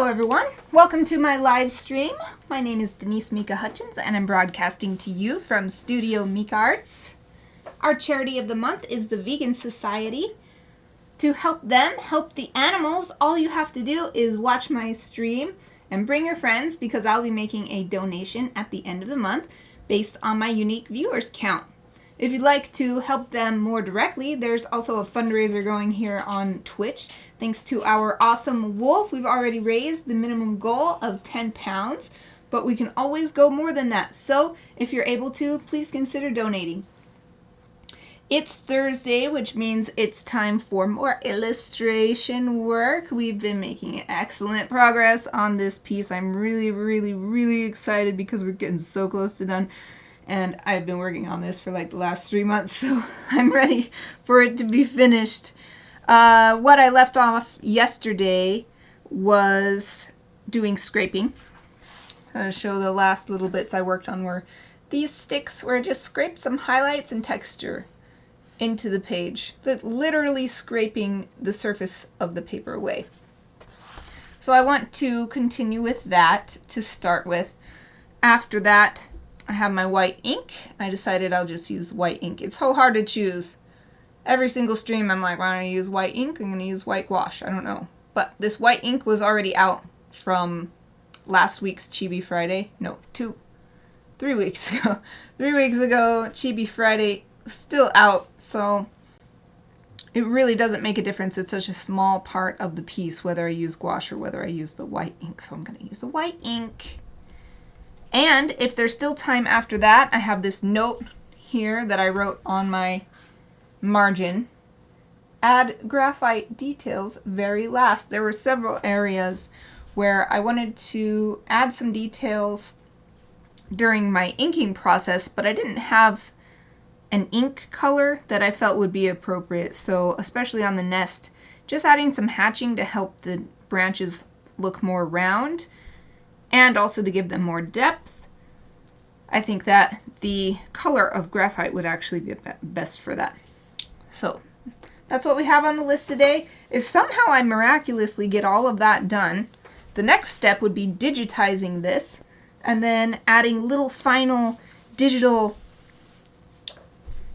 Hello everyone, welcome to my live stream. My name is Denise Hutchins and I'm broadcasting to you from Studio Mikarts. Our charity of the month is the Vegan Society. To help them help the animals, all you have to do is watch my stream and bring your friends because I'll be making a donation at the end of the month based on my unique viewers count. If you'd like to help them more directly, there's also a fundraiser going here on Twitch. Thanks to our awesome wolf, we've already raised the minimum goal of 10 pounds, but we can always go more than that. So if you're able to, please consider donating. It's Thursday, which means it's time for more illustration work. We've been making excellent progress on this piece. I'm really excited because we're getting so close to done. And I've been working on this for like the last 3 months, so I'm ready for it to be finished. What I left off yesterday was doing scraping. I'll show the last little bits I worked on were these sticks where I just scraped some highlights and texture into the page. Literally scraping the surface of the paper away. So I want to continue with that to start with. After that, I have my white ink. I decided I'll just use white ink. It's so hard to choose. Every single stream I'm like, why don't I use white ink? I'm going to use white gouache. I don't know. But this white ink was already out from last week's Chibi Friday. No, 3 weeks ago. 3 weeks ago, Chibi Friday was still out. So it really doesn't make a difference. It's such a small part of the piece, whether I use gouache or whether I use the white ink. So I'm going to use the white ink. And if there's still time after that, I have this note here that I wrote on my margin. Add graphite details very last. There were several areas where I wanted to add some details during my inking process, but I didn't have an ink color that I felt would be appropriate. So especially on the nest, just adding some hatching to help the branches look more round. And also to give them more depth. I think that the color of graphite would actually be best for that. So that's what we have on the list today. If somehow I miraculously get all of that done, the next step would be digitizing this and then adding little final digital,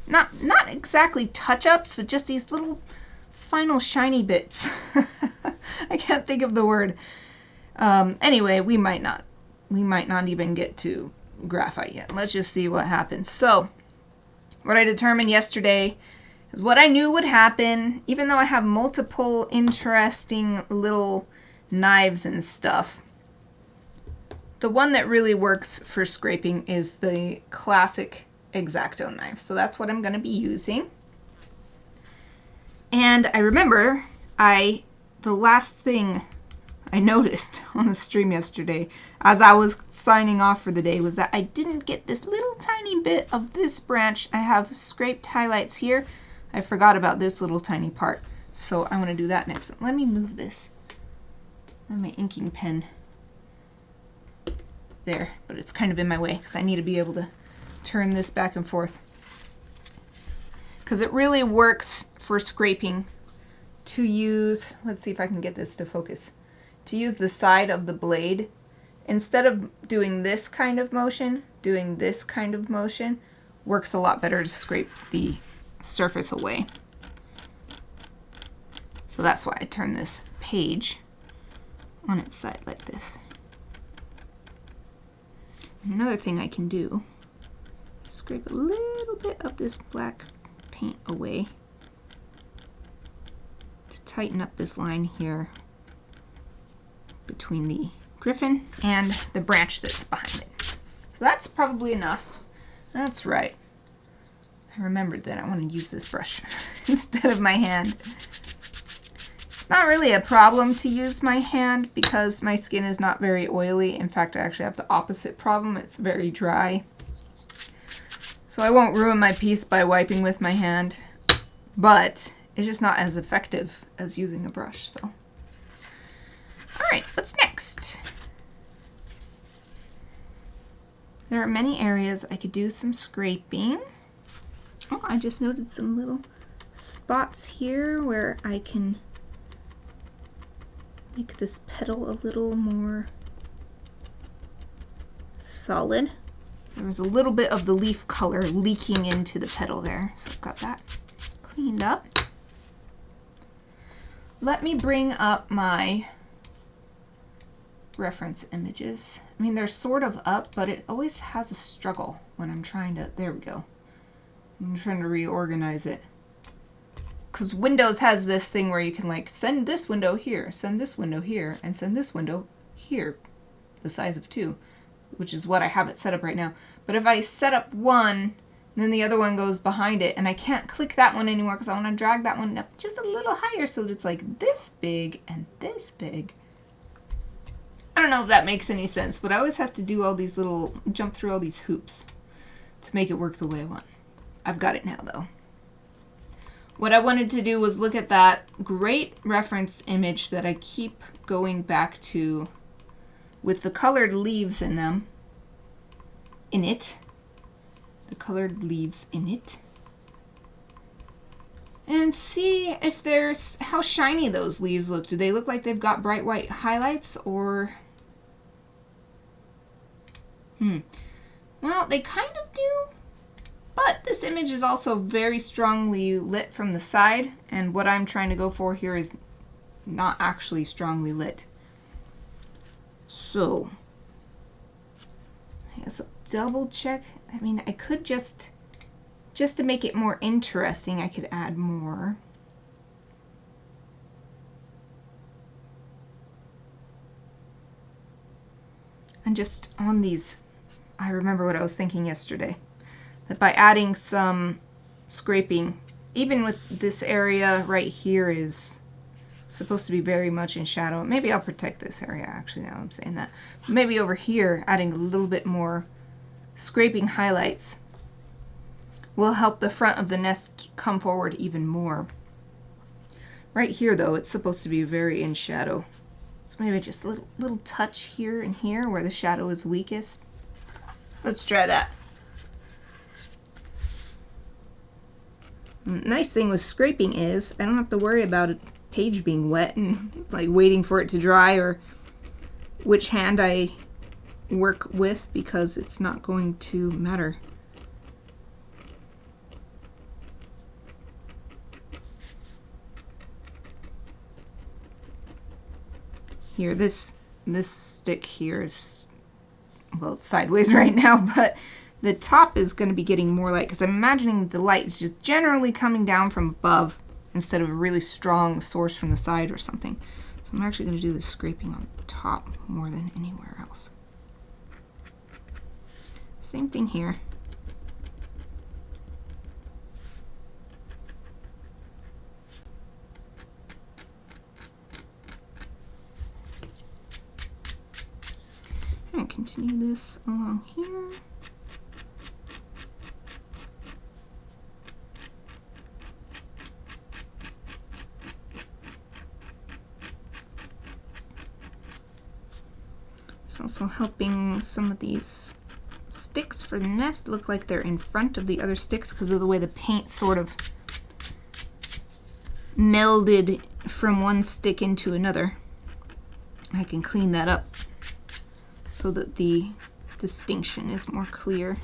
not exactly touch-ups, but just these little final shiny bits. I can't think of the word. Anyway, we might not even get to graphite yet. Let's just see what happens. So, what I determined yesterday is what I knew would happen, even though I have multiple interesting little knives and stuff. The one that really works for scraping is the classic X-Acto knife. So that's what I'm going to be using. And I remember the last thing I noticed on the stream yesterday as I was signing off for the day was that I didn't get this little tiny bit of this branch. I have scraped highlights here. I forgot about this little tiny part. So I'm going to do that next. Let me move this. I have my inking pen there, but it's kind of in my way because I need to be able to turn this back and forth. Because it really works for scraping to use, let's see if I can get this to focus. To use the side of the blade, instead of doing this kind of motion, doing this kind of motion works a lot better to scrape the surface away. So that's why I turn this page on its side like this. And another thing I can do is scrape a little bit of this black paint away to tighten up this line here between the Gryphon and the branch that's behind it. So that's probably enough. That's right. I remembered that I want to use this brush instead of my hand. It's not really a problem to use my hand because my skin is not very oily. In fact, I actually have the opposite problem. It's very dry. So I won't ruin my piece by wiping with my hand, but it's just not as effective as using a brush. So. Alright, what's next? There are many areas I could do some scraping. Oh, I just noted some little spots here where I can make this petal a little more solid. There was a little bit of the leaf color leaking into the petal there, so I've got that cleaned up. Let me bring up my reference images. I mean, they're sort of up, but it always has a struggle when I'm trying to, there we go. I'm trying to reorganize it. Because Windows has this thing where you can like send this window here, send this window here, and send this window here, the size of 2, which is what I have it set up right now. But if I set up one, then the other one goes behind it, and I can't click that one anymore because I want to drag that one up just a little higher so that it's like this big and this big. I don't know if that makes any sense, but I always have to do all these little, jump through all these hoops to make it work the way I want. I've got it now though. What I wanted to do was look at that great reference image that I keep going back to with the colored leaves in them, the colored leaves in it, and see if there's, how shiny those leaves look. Do they look like they've got bright white highlights or, well, they kind of do. But this image is also very strongly lit from the side, and what I'm trying to go for here is not actually strongly lit. So, I guess I'll double check. I mean, I could just to make it more interesting, I could add more. And just on these, I remember what I was thinking yesterday. That by adding some scraping, even with this area right here is supposed to be very much in shadow. Maybe I'll protect this area actually now I'm saying that. Maybe over here adding a little bit more scraping highlights will help the front of the nest come forward even more. Right here though, it's supposed to be very in shadow. So maybe just a little touch here and here where the shadow is weakest. Let's try that. Nice thing with scraping is I don't have to worry about a page being wet and like waiting for it to dry or which hand I work with because it's not going to matter. Here, this stick here is, well, it's sideways right now, but the top is going to be getting more light because I'm imagining the light is just generally coming down from above instead of a really strong source from the side or something. So I'm actually going to do the scraping on the top more than anywhere else. Same thing here. And continue this along here. It's also helping some of these sticks for the nest look like they're in front of the other sticks because of the way the paint sort of melded from one stick into another. I can clean that up so that the distinction is more clear.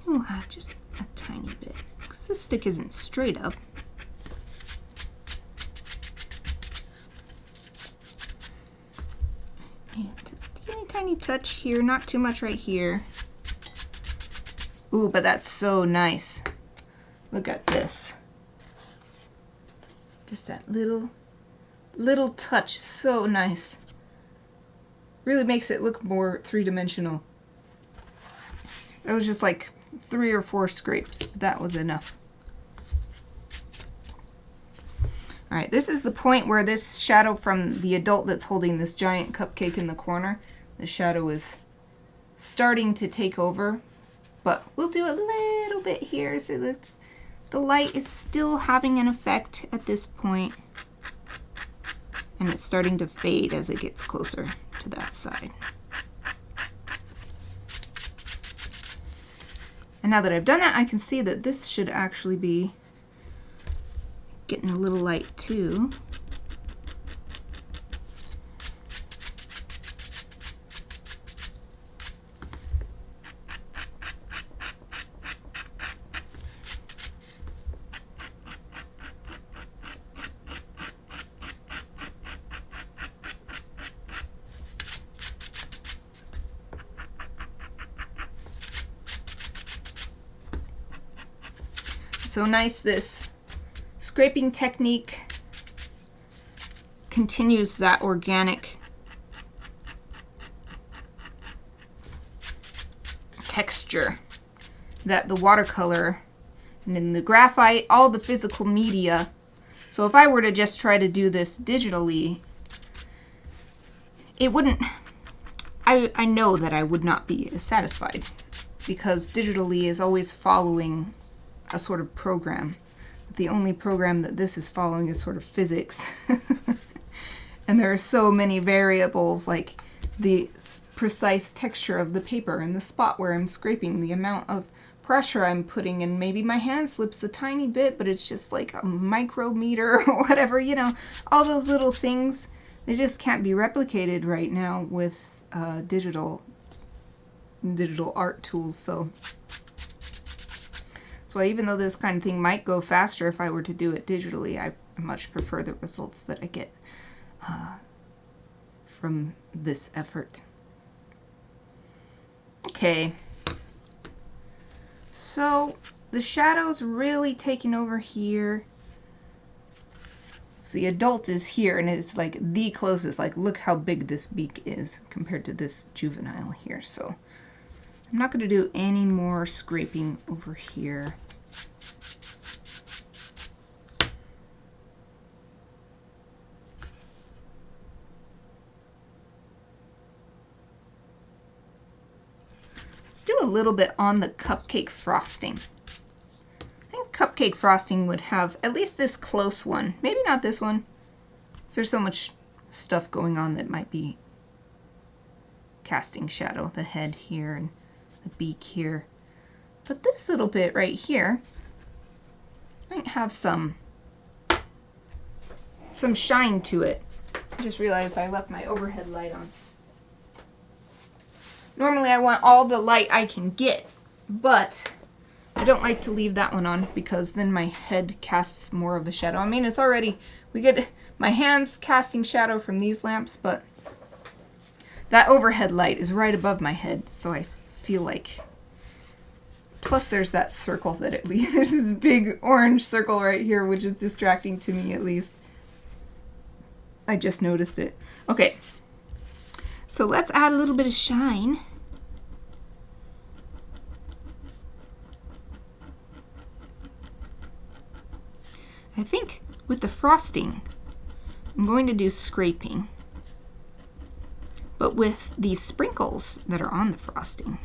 We'll add just a tiny bit because this stick isn't straight up. And just a tiny touch here, not too much right here. Ooh, but that's so nice. Look at this. Just that little touch, so nice. Really makes it look more three-dimensional. That was just like 3 or 4 scrapes, but that was enough. Alright, this is the point where this shadow from the adult that's holding this giant cupcake in the corner, the shadow is starting to take over, but we'll do a little bit here so that the light is still having an effect at this point. And it's starting to fade as it gets closer to that side. And now that I've done that, I can see that this should actually be getting a little light too. So nice, this scraping technique continues that organic texture that the watercolor and in the graphite, all the physical media. So if I were to just try to do this digitally, it wouldn't, I know that I would not be as satisfied, because digitally is always following a sort of program. The only program that this is following is sort of physics. And there are so many variables, like the precise texture of the paper and the spot where I'm scraping, the amount of pressure I'm putting, and maybe my hand slips a tiny bit, but it's just like a micrometer or whatever, you know, all those little things, they just can't be replicated right now with digital art tools. So even though this kind of thing might go faster if I were to do it digitally, I much prefer the results that I get from this effort. Okay, so the shadow's really taking over here. So the adult is here, and it's like the closest. Like, look how big this beak is compared to this juvenile here. So I'm not going to do any more scraping over here. Let's do a little bit on the cupcake frosting. I think cupcake frosting would have at least this close one. Maybe not this one, because there's so much stuff going on that might be casting shadow. The head here and the beak here. But this little bit right here might have some shine to it. I just realized I left my overhead light on. Normally I want all the light I can get, but I don't like to leave that one on because then my head casts more of the shadow. I mean, it's already, we get my hands casting shadow from these lamps, but that overhead light is right above my head, so I feel like, plus there's that circle that it leaves. There's this big orange circle right here, which is distracting to me at least. I just noticed it. Okay, so let's add a little bit of shine. I think with the frosting, I'm going to do scraping. But with these sprinkles that are on the frosting,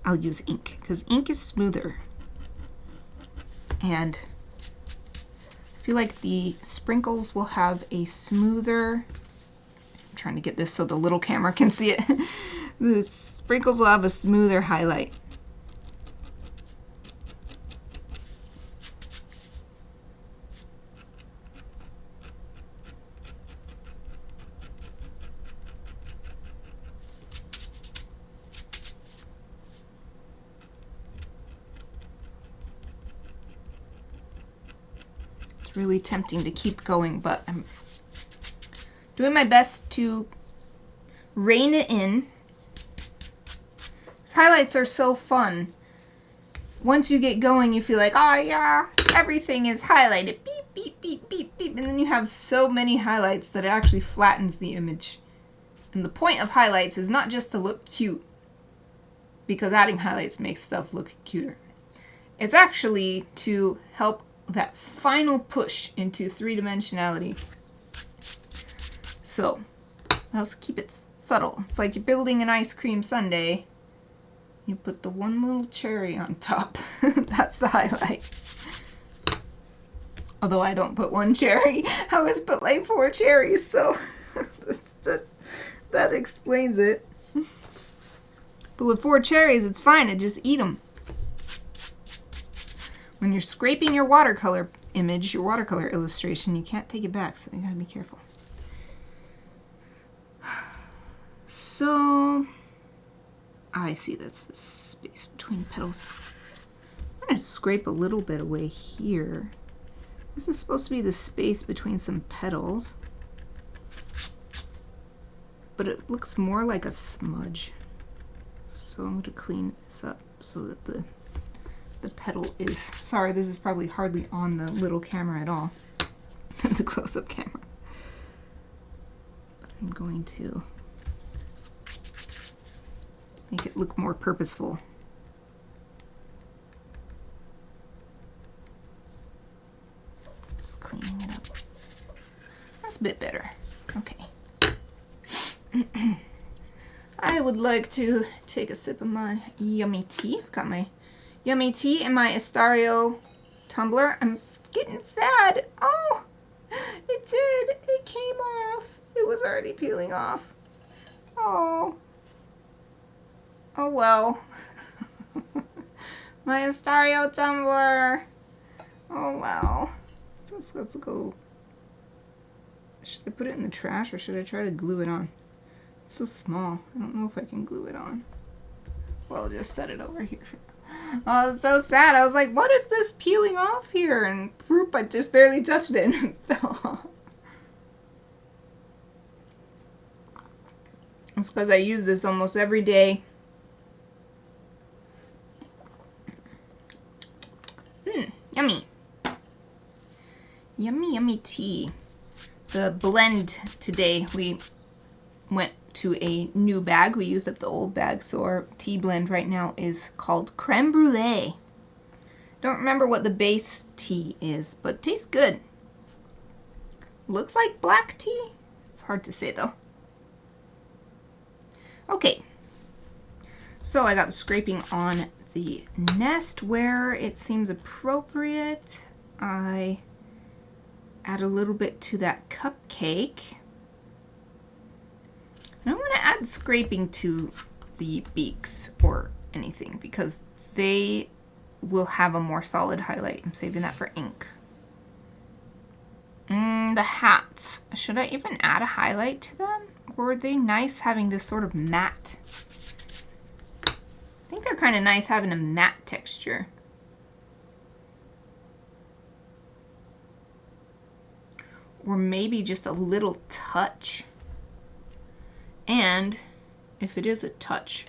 I'll use ink, because ink is smoother. And I feel like the sprinkles will have a smoother, I'm trying to get this so the little camera can see it. The sprinkles will have a smoother highlight. It's really tempting to keep going, but I'm doing my best to rein it in. These highlights are so fun. Once you get going, you feel like, oh yeah, everything is highlighted. Beep, beep, beep, beep, beep. And then you have so many highlights that it actually flattens the image. And the point of highlights is not just to look cute, because adding highlights makes stuff look cuter. It's actually to help that final push into three-dimensionality. So, let's keep it subtle. It's like you're building an ice cream sundae. You put the one little cherry on top. That's the highlight. Although I don't put one cherry. I always put like 4 cherries, so that explains it. But with 4 cherries, it's fine. I just eat them. When you're scraping your watercolor, image, your watercolor illustration, you can't take it back, so you gotta be careful. So, I see that's the space between petals. I'm gonna scrape a little bit away here. This is supposed to be the space between some petals, but it looks more like a smudge. So I'm going to clean this up so that the petal is, sorry, this is probably hardly on the little camera at all, the close-up camera. I'm going to make it look more purposeful. Just cleaning it up. That's a bit better. Okay. I would like to take a sip of my yummy tea. I've got my yummy tea in my Estario tumbler. I'm getting sad. Oh, it did. It came off. It was already peeling off. Oh. Oh well. My Estario tumbler. Oh well. Let's go. Should I put it in the trash or should I try to glue it on? It's so small. I don't know if I can glue it on. Well, I'll just set it over here. Oh, it's so sad. I was like, what is this peeling off here? And poop, I just barely touched it and it fell off. It's because I use this almost every day. Yummy. Yummy, yummy tea. The blend today, we went to a new bag. We used up the old bag, so our tea blend right now is called Creme Brulee. Don't remember what the base tea is, but it tastes good. Looks like black tea. It's hard to say though. Okay, so I got the scraping on the nest where it seems appropriate. I add a little bit to that cupcake. I don't want to add scraping to the beaks or anything because they will have a more solid highlight. I'm saving that for ink. The hats. Should I even add a highlight to them? Or are they nice having this sort of matte? I think they're kind of nice having a matte texture. Or maybe just a little touch. And if it is a touch,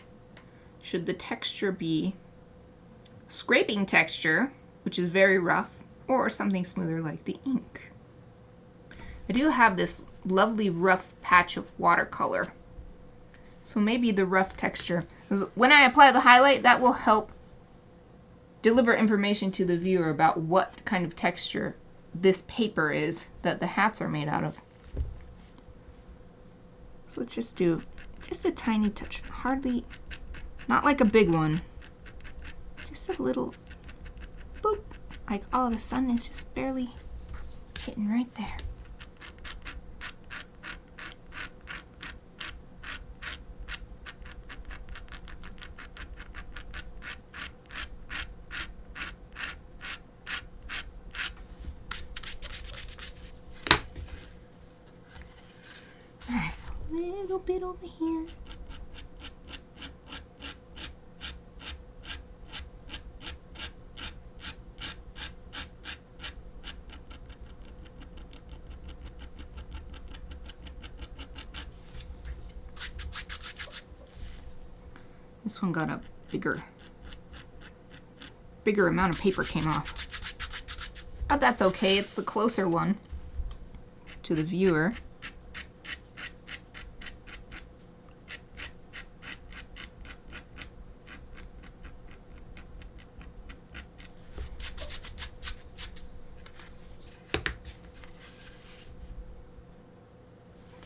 should the texture be scraping texture, which is very rough, or something smoother like the ink? I do have this lovely rough patch of watercolor, so maybe the rough texture. When I apply the highlight, that will help deliver information to the viewer about what kind of texture this paper is that the hats are made out of. So let's just do just a tiny touch. Hardly, not like a big one. Just a little boop. Like, oh, the sun is just barely hitting right there. Little bit over here. This one got a bigger amount of paper came off. But that's okay, it's the closer one to the viewer.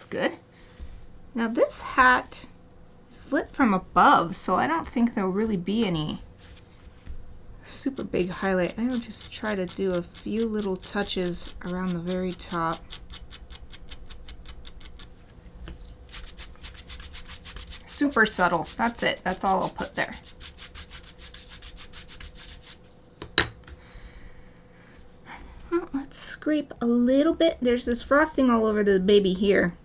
Good. Now this hat is lit from above, so I don't think there'll really be any super big highlight. I will just try to do a few little touches around the very top. Super subtle. That's it. That's all I'll put there. let's scrape a little bit. There's this frosting all over the baby here.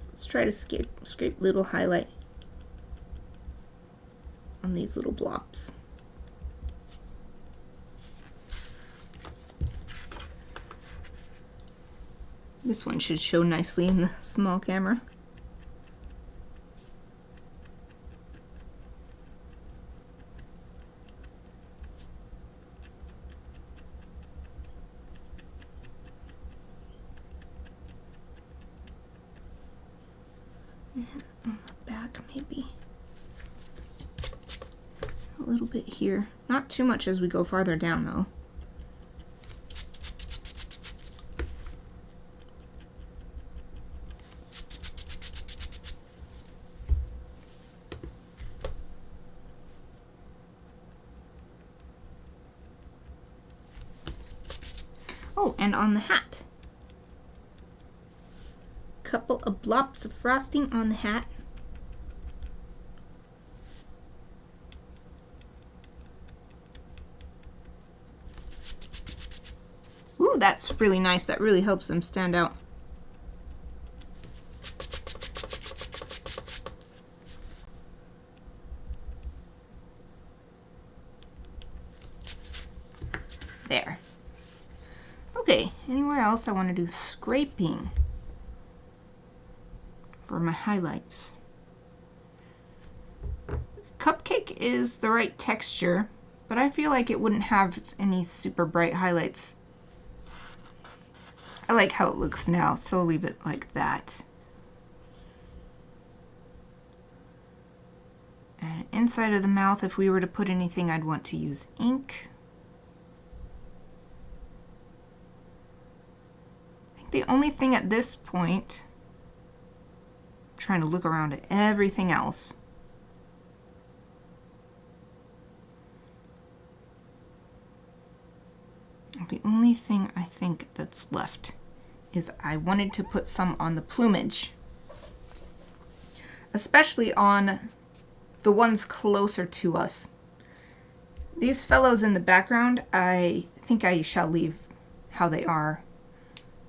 Let's try to scrape little highlight on these little blobs. This one should show nicely in the small camera. And on the back, maybe a little bit here. Not too much as we go farther down, though. Oh, and on the hat. Couple of blobs of frosting on the hat. Ooh, that's really nice. That really helps them stand out. There. Okay, anywhere else I want to do scraping for my highlights. Cupcake is the right texture, but I feel like it wouldn't have any super bright highlights. I like how it looks now, so I'll leave it like that. And inside of the mouth, if we were to put anything, I'd want to use ink. The only thing at this point, I'm trying to look around at everything else. The only thing I think that's left is I wanted to put some on the plumage, especially on the ones closer to us. These fellows in the background, I think I shall leave how they are,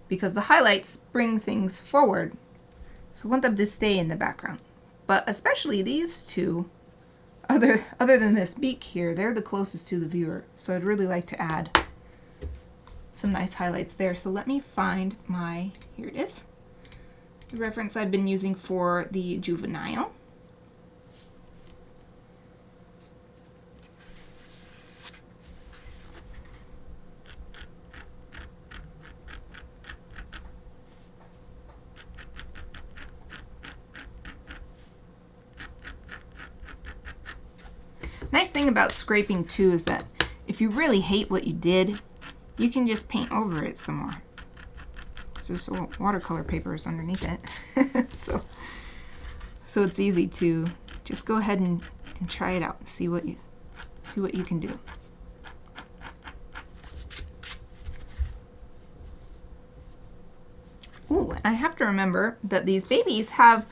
because the highlights bring things forward. So I want them to stay in the background. But especially these two, other than this beak here, they're the closest to the viewer. So I'd really like to add some nice highlights there. So let me find my, here it is, the reference I've been using for the juvenile. Nice thing about scraping too is that if you really hate what you did, you can just paint over it some more. So there's watercolor paper is underneath it. so it's easy to just go ahead and try it out and see what you can do. Ooh, and I have to remember that these babies have,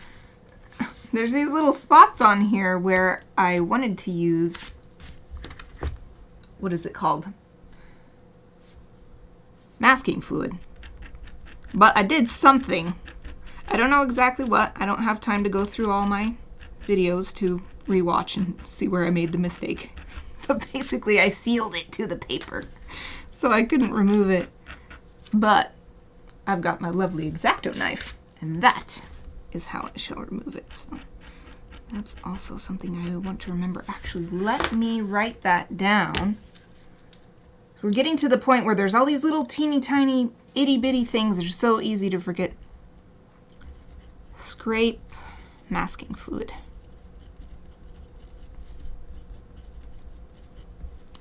there's these little spots on here where I wanted to use, what is it called? Masking fluid. But I did something. I don't know exactly what. I don't have time to go through all my videos to rewatch and see where I made the mistake. But basically I sealed it to the paper, so I couldn't remove it. But I've got my lovely X-Acto knife, and that is how I shall remove it. So that's also something I want to remember. Actually, let me write that down. So we're getting to the point where there's all these little teeny tiny itty bitty things that are so easy to forget. Scrape masking fluid.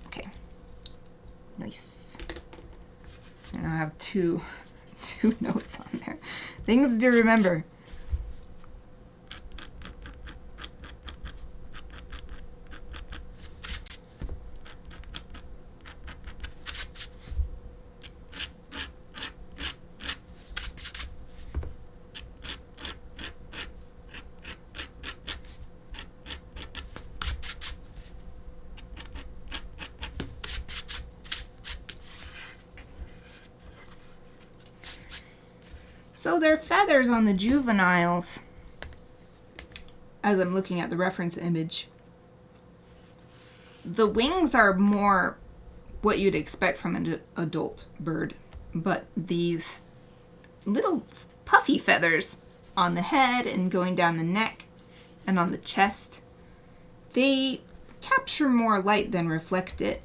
Okay. Nice. And I have two notes on there. Things to remember. So their feathers on the juveniles, as I'm looking at the reference image, the wings are more what you'd expect from an adult bird, but these little puffy feathers on the head and going down the neck and on the chest, they capture more light than reflect it.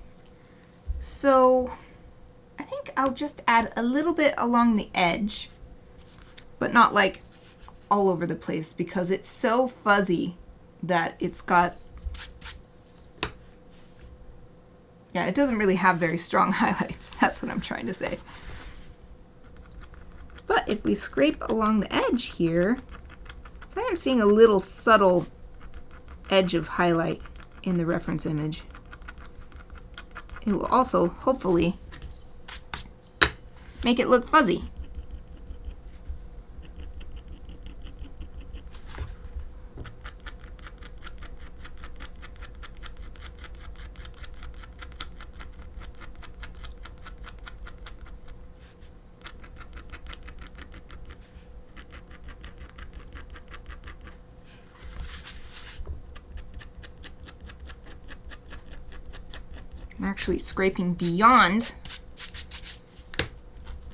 So I think I'll just add a little bit along the edge, but not like all over the place, because it's so fuzzy that it's got, yeah, it doesn't really have very strong highlights. That's what I'm trying to say. But if we scrape along the edge here, so I'm seeing a little subtle edge of highlight in the reference image. It will also, hopefully, make it look fuzzy. I'm actually scraping beyond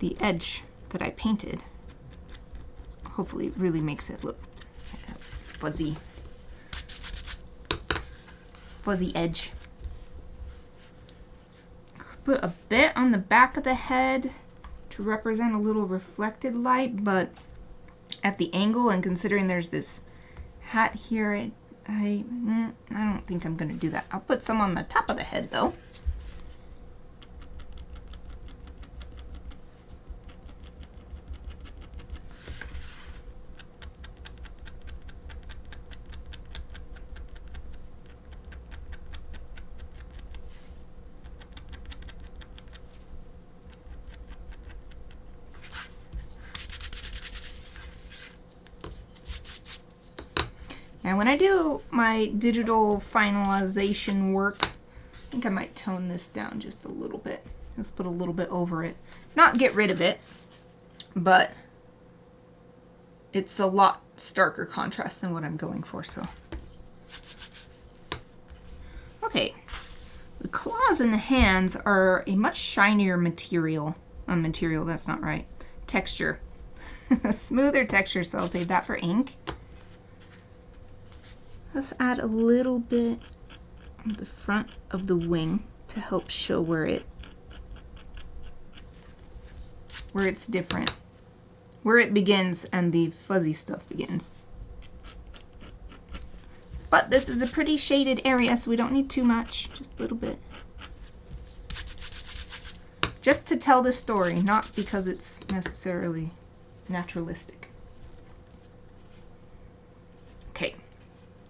the edge that I painted. Hopefully it really makes it look like a fuzzy edge. Put a bit on the back of the head to represent a little reflected light, but at the angle, and considering there's this hat here, I don't think I'm going to do that. I'll put some on the top of the head though. And when I do my digital finalization work, I think I might tone this down just a little bit. Just put a little bit over it. Not get rid of it, but it's a lot starker contrast than what I'm going for, so. Okay, the claws and the hands are a much shinier material. That's not right. Texture. A smoother texture, so I'll save that for ink. Let's add a little bit on the front of the wing to help show where it's different, where it begins and the fuzzy stuff begins. But this is a pretty shaded area, so we don't need too much, just a little bit. Just to tell the story, not because it's necessarily naturalistic. Okay.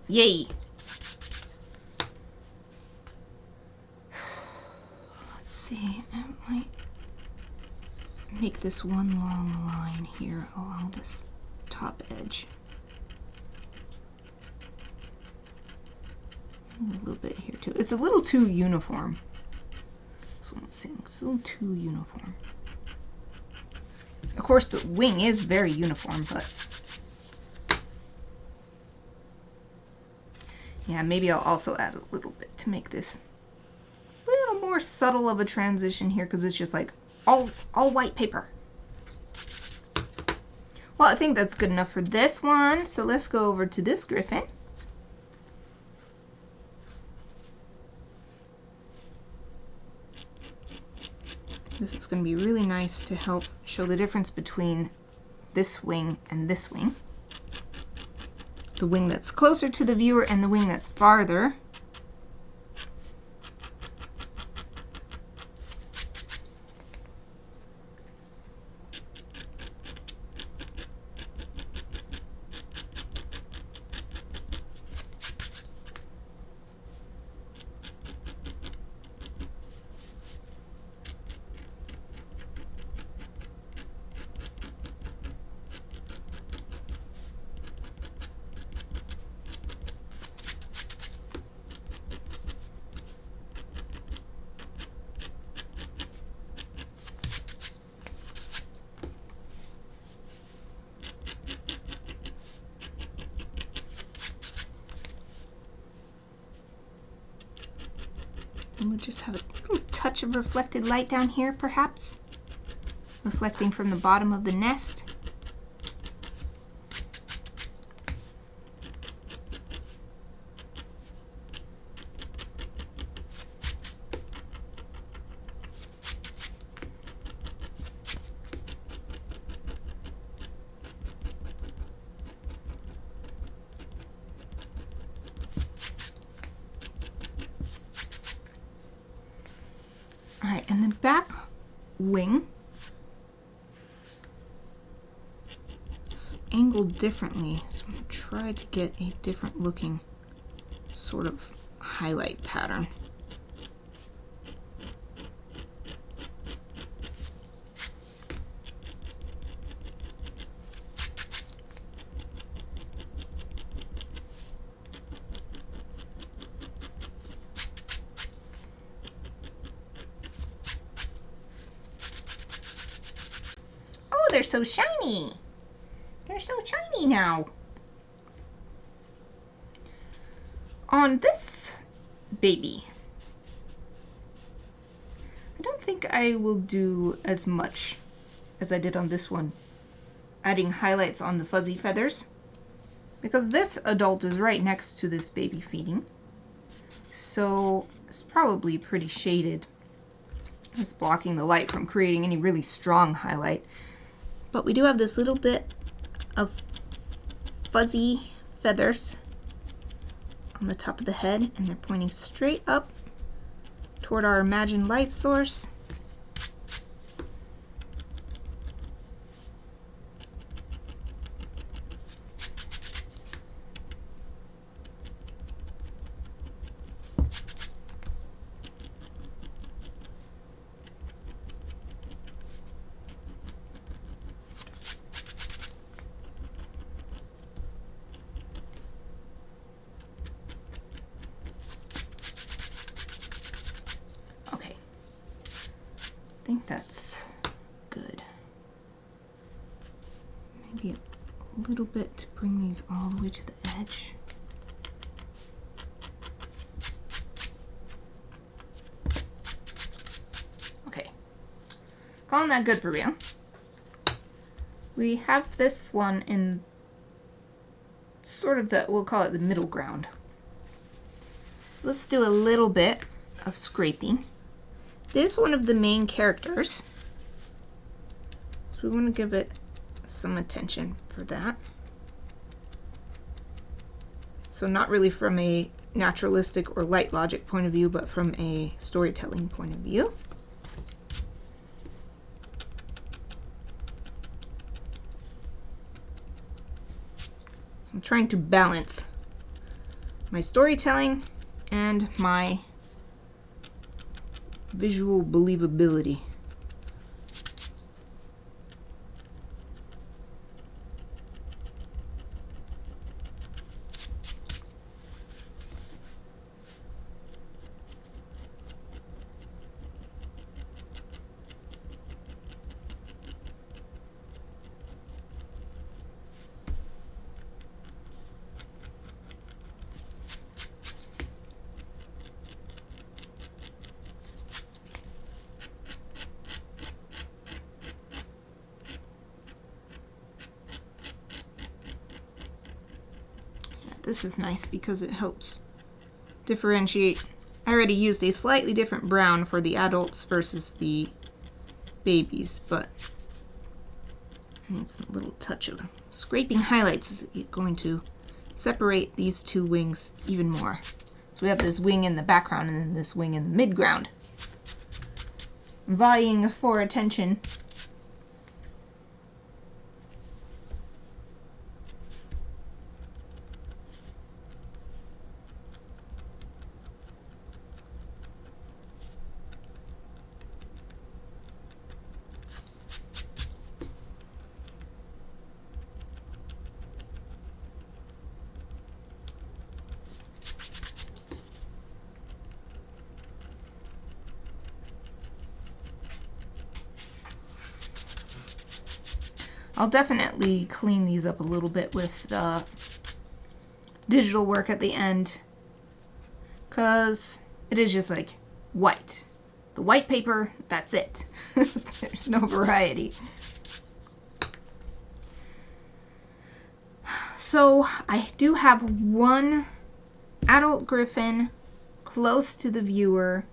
Yay! Let's see, I might make this one long line here along this top edge. A little bit here too. It's a little too uniform. So I'm saying it's a little too uniform. Of course, the wing is very uniform, but yeah, maybe I'll also add a little bit to make this a little more subtle of a transition here, because it's just like all white paper. Well, I think that's good enough for this one, so let's go over to this Gryphon. This is going to be really nice to help show the difference between this wing and this wing. The wing that's closer to the viewer and the wing that's farther. And we'll just have a little touch of reflected light down here, perhaps. Reflecting from the bottom of the nest. Alright, and the back wing is angled differently, so I'm going to try to get a different looking sort of highlight pattern. They're so shiny. They're so shiny now. On this baby, I don't think I will do as much as I did on this one, adding highlights on the fuzzy feathers, because this adult is right next to this baby feeding, so it's probably pretty shaded, just blocking the light from creating any really strong highlight. But we do have this little bit of fuzzy feathers on the top of the head, and they're pointing straight up toward our imagined light source. I think that's good. Maybe a little bit to bring these all the way to the edge. Okay, calling that good for real. We have this one in sort of the, we'll call it the middle ground. Let's do a little bit of scraping. This is one of the main characters, so we want to give it some attention for that. So not really from a naturalistic or light logic point of view, but from a storytelling point of view. So I'm trying to balance my storytelling and my visual believability. This is nice because it helps differentiate. I already used a slightly different brown for the adults versus the babies, but I need some little touch of scraping highlights is going to separate these two wings even more. So we have this wing in the background and then this wing in the midground, vying for attention. I'll definitely clean these up a little bit with the digital work at the end, because it is just like white. The white paper, that's it. There's no variety. So I do have one adult Gryphon close to the viewer.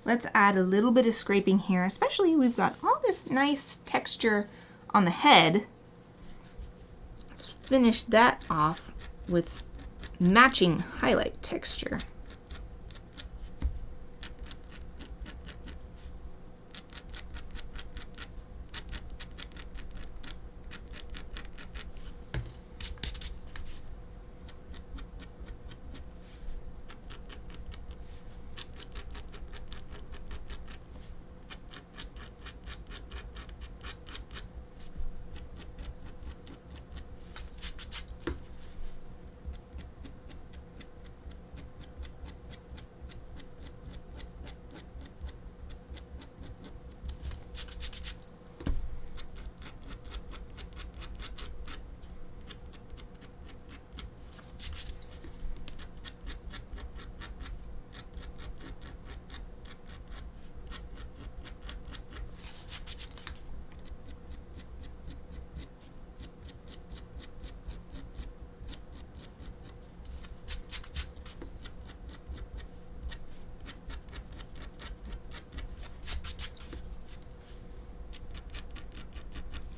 Let's add a little bit of scraping here, especially we've got all this nice texture on the head. Let's finish that off with matching highlight texture.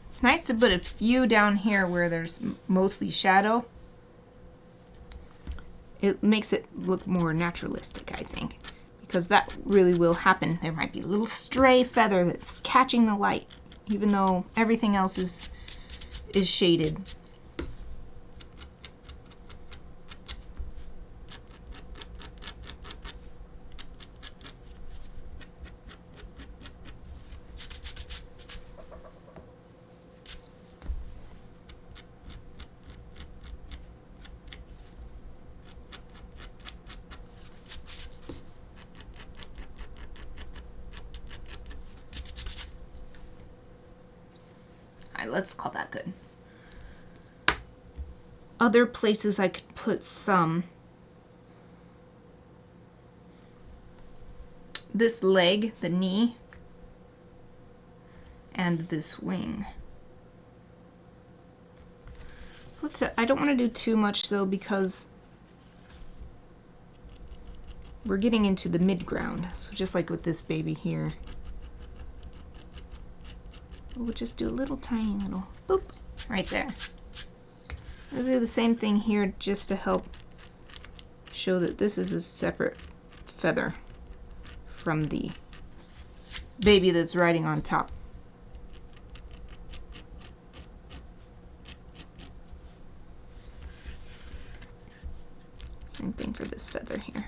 It's nice to put a few down here where there's mostly shadow. It makes it look more naturalistic, I think, because that really will happen. There might be a little stray feather that's catching the light, even though everything else is shaded. Let's call that good. Other places I could put some. This leg, the knee, and this wing. So I don't want to do too much though, because we're getting into the mid-ground. So just like with this baby here. We'll just do a little tiny little boop right there. We'll do the same thing here just to help show that this is a separate feather from the baby that's riding on top. Same thing for this feather here.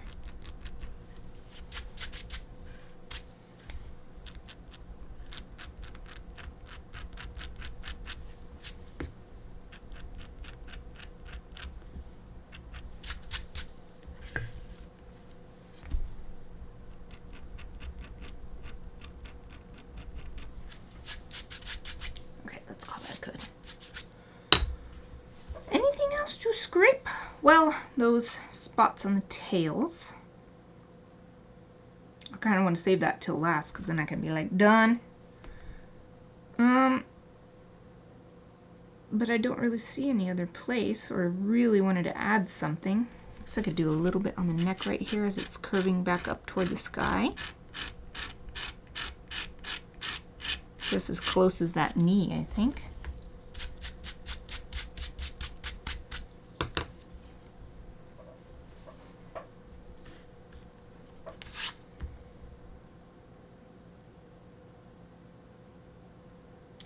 To scrape? Well, those spots on the tails. I kind of want to save that till last, because then I can be like, done. But I don't really see any other place, or really wanted to add something. So I could do a little bit on the neck right here as it's curving back up toward the sky. Just as close as that knee, I think.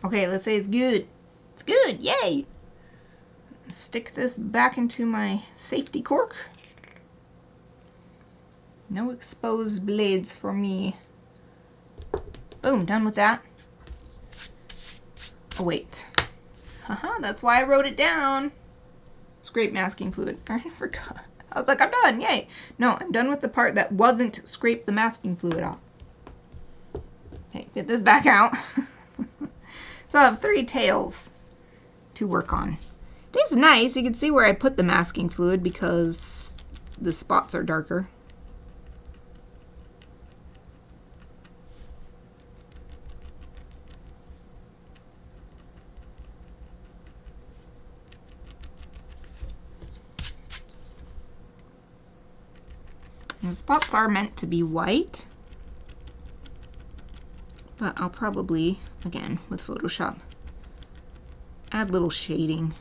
Okay, let's say it's good. It's good, yay! Stick this back into my safety cork. No exposed blades for me. Boom, done with that. Oh wait. Haha, that's why I wrote it down. Scrape masking fluid. I forgot. I was like, I'm done, yay! No, I'm done with the part that wasn't scrape the masking fluid off. Okay, get this back out. So I have 3 tails to work on. It is nice. You can see where I put the masking fluid because the spots are darker. The spots are meant to be white, but I'll probably, again, with Photoshop, add little shading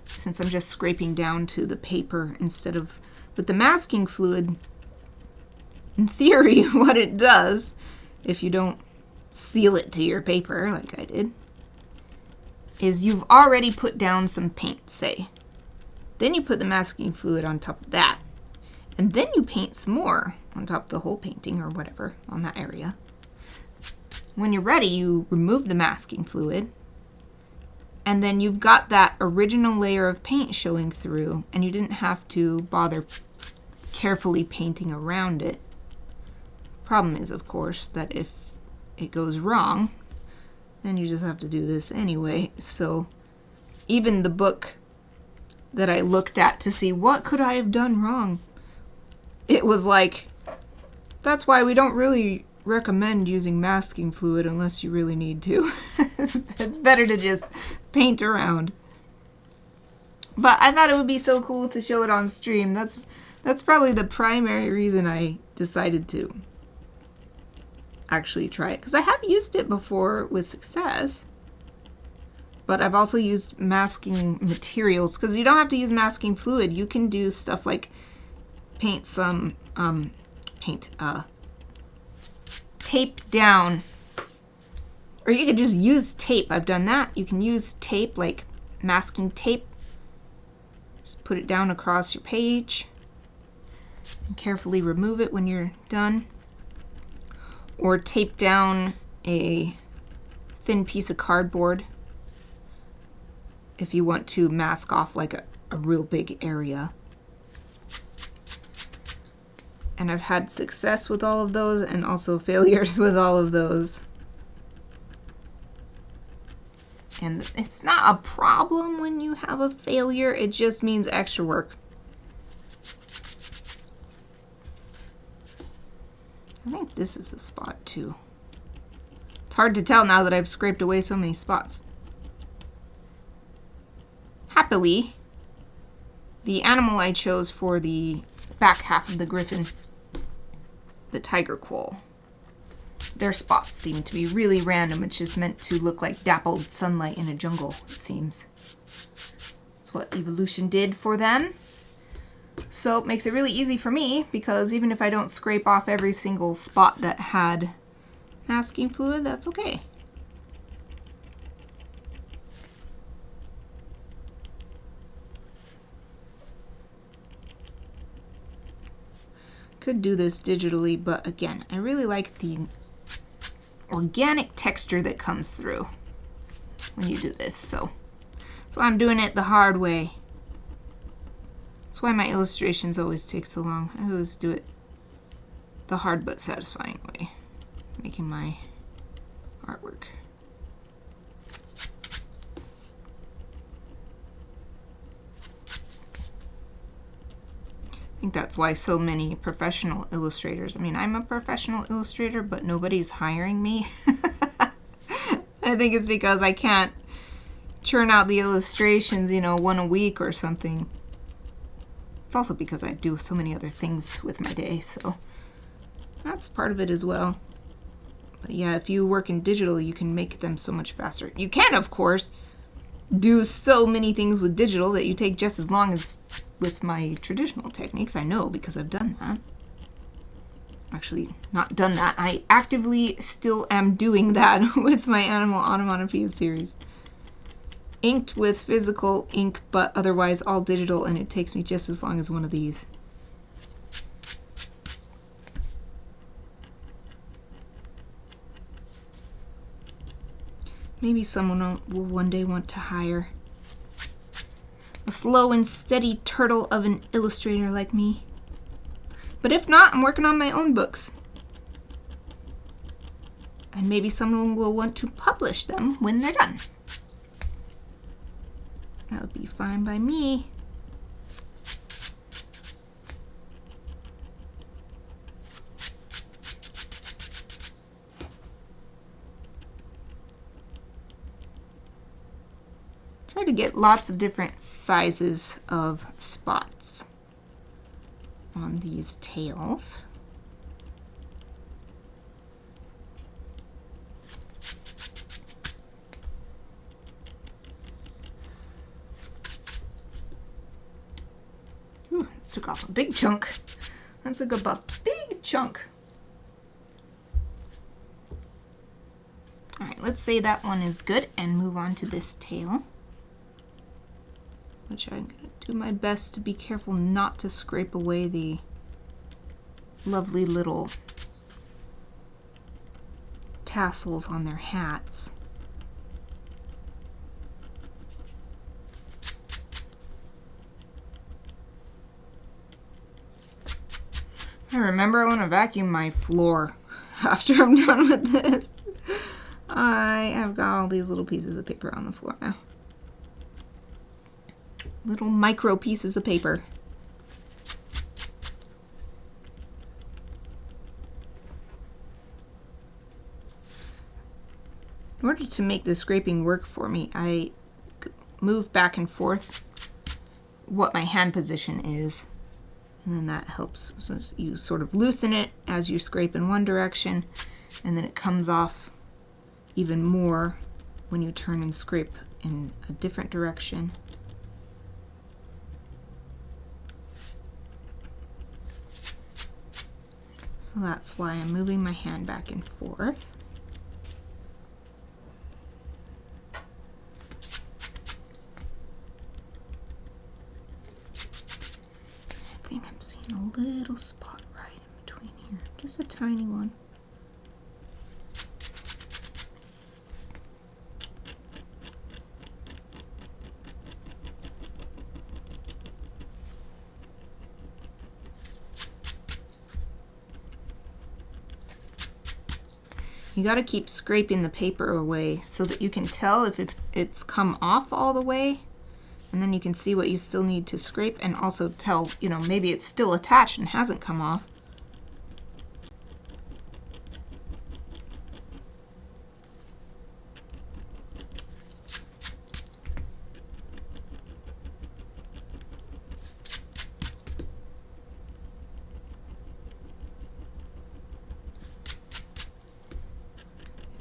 since I'm just scraping down to the paper instead of with the masking fluid. In theory, what it does, if you don't seal it to your paper like I did, is you've already put down some paint, say. Then you put the masking fluid on top of that. And then you paint some more on top of the whole painting or whatever on that area. When you're ready, you remove the masking fluid. And then you've got that original layer of paint showing through, and you didn't have to bother carefully painting around it. Problem is, of course, that if it goes wrong, then you just have to do this anyway. So even the book that I looked at to see what could I have done wrong, it was like, that's why we don't really recommend using masking fluid unless you really need to. It's better to just paint around. But I thought it would be so cool to show it on stream. That's probably the primary reason I decided to actually try it, because I have used it before with success, but I've also used masking materials, because you don't have to use masking fluid. You can do stuff like paint some tape down, or you could just use tape. I've done that. You can use tape, like masking tape. Just put it down across your page and carefully remove it when you're done. Or tape down a thin piece of cardboard if you want to mask off like a real big area. And I've had success with all of those and also failures with all of those. And it's not a problem when you have a failure, it just means extra work. I think this is a spot too. It's hard to tell now that I've scraped away so many spots. Happily, the animal I chose for the back half of the Gryphon, the tiger quoll, their spots seem to be really random. It's just meant to look like dappled sunlight in a jungle, it seems. That's what evolution did for them. So it makes it really easy for me, because even if I don't scrape off every single spot that had masking fluid, that's okay. Could do this digitally, but again, I really like the organic texture that comes through when you do this, so I'm doing it the hard way. That's why my illustrations always take so long. I always do it the hard but satisfying way, making my artwork. I think that's why so many professional illustrators, I mean, I'm a professional illustrator, but nobody's hiring me. I think it's because I can't churn out the illustrations, you know, one a week or something. It's also because I do so many other things with my day, so that's part of it as well. But yeah, if you work in digital, you can make them so much faster. You can, of course, do so many things with digital that you take just as long as with my traditional techniques. I know, because I've done that. Actually, not done that. I actively still am doing that with my animal onomatopoeia series. Inked with physical ink, but otherwise all digital, and it takes me just as long as one of these. Maybe someone will one day want to hire a slow and steady turtle of an illustrator like me. But if not, I'm working on my own books. And maybe someone will want to publish them when they're done. That would be fine by me. to get lots of different sizes of spots. on these tails. Ooh, took off a big chunk. That took up a big chunk. Alright, let's say that one is good and move on to this tail, which I'm going to do my best to be careful not to scrape away the lovely little tassels on their hats. I remember I want to vacuum my floor after I'm done with this. I have got all these little pieces of paper on the floor now. Little micro pieces of paper. In order to make the scraping work for me, I move back and forth what my hand position is. And then that helps. So you sort of loosen it as you scrape in one direction, and then it comes off even more when you turn and scrape in a different direction. So that's why I'm moving my hand back and forth. I think I'm seeing a little spot right in between here, just a tiny one. You got to keep scraping the paper away so that you can tell if it's come off all the way, and then you can see what you still need to scrape, and also tell, you know, maybe it's still attached and hasn't come off.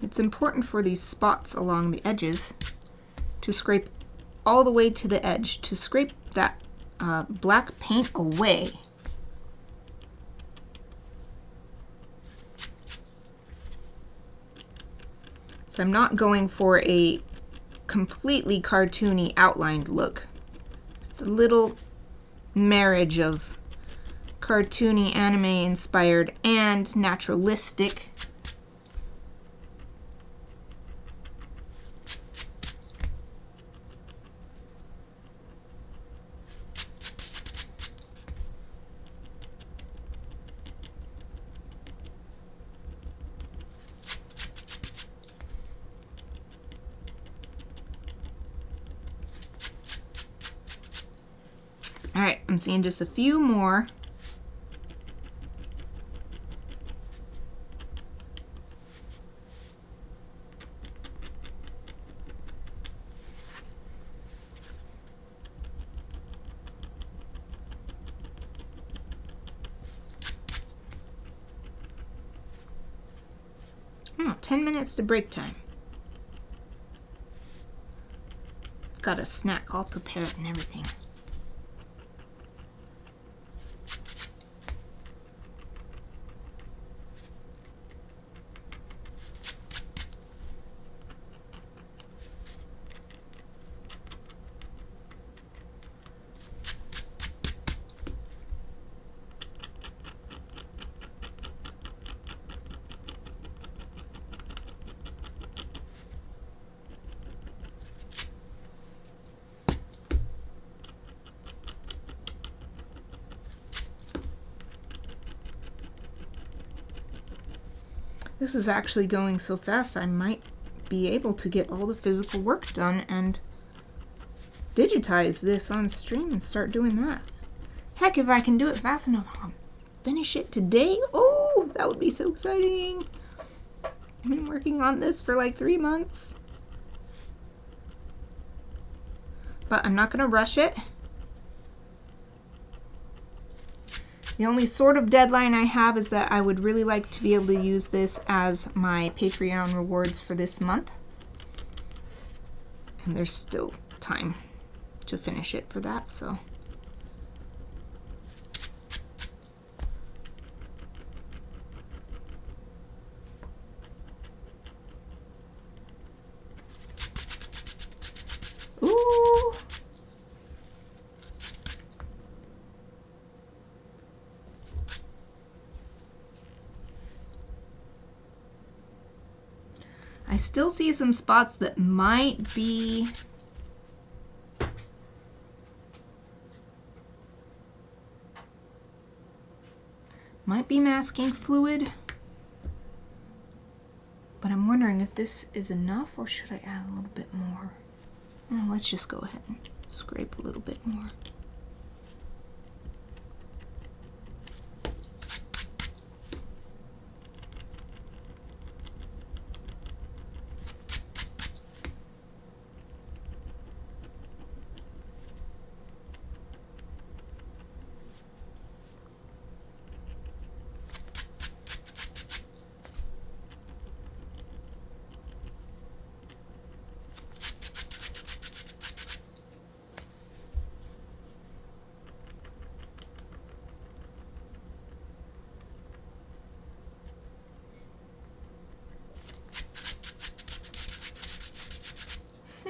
It's important for these spots along the edges to scrape all the way to the edge, to scrape that black paint away. So I'm not going for a completely cartoony outlined look. It's a little marriage of cartoony, anime inspired, and naturalistic. All right, I'm seeing just a few more. Oh, 10 minutes to break time. Got a snack all prepared and everything. This is actually going so fast I might be able to get all the physical work done and digitize this on stream and start doing that. Heck, if I can do it fast enough, I'll finish it today. Oh, that would be so exciting. I've been working on this for like 3 months. But I'm not going to rush it. The only sort of deadline I have is that I would really like to be able to use this as my Patreon rewards for this month. And there's still time to finish it for that, so. Ooh. I still see some spots that might be masking fluid, but I'm wondering if this is enough or should I add a little bit more? Oh, let's just go ahead and scrape a little bit more.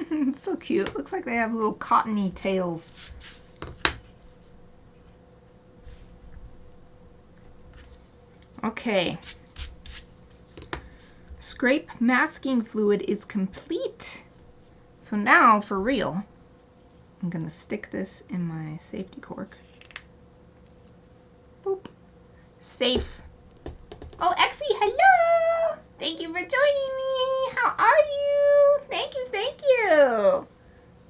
It's so cute. Looks like they have little cottony tails. Okay. Scrape masking fluid is complete. So now, for real, I'm going to stick this in my safety cork. Boop. Safe. Oh, Exie, hello! Thank you for joining me. How are you? Thank you, thank you.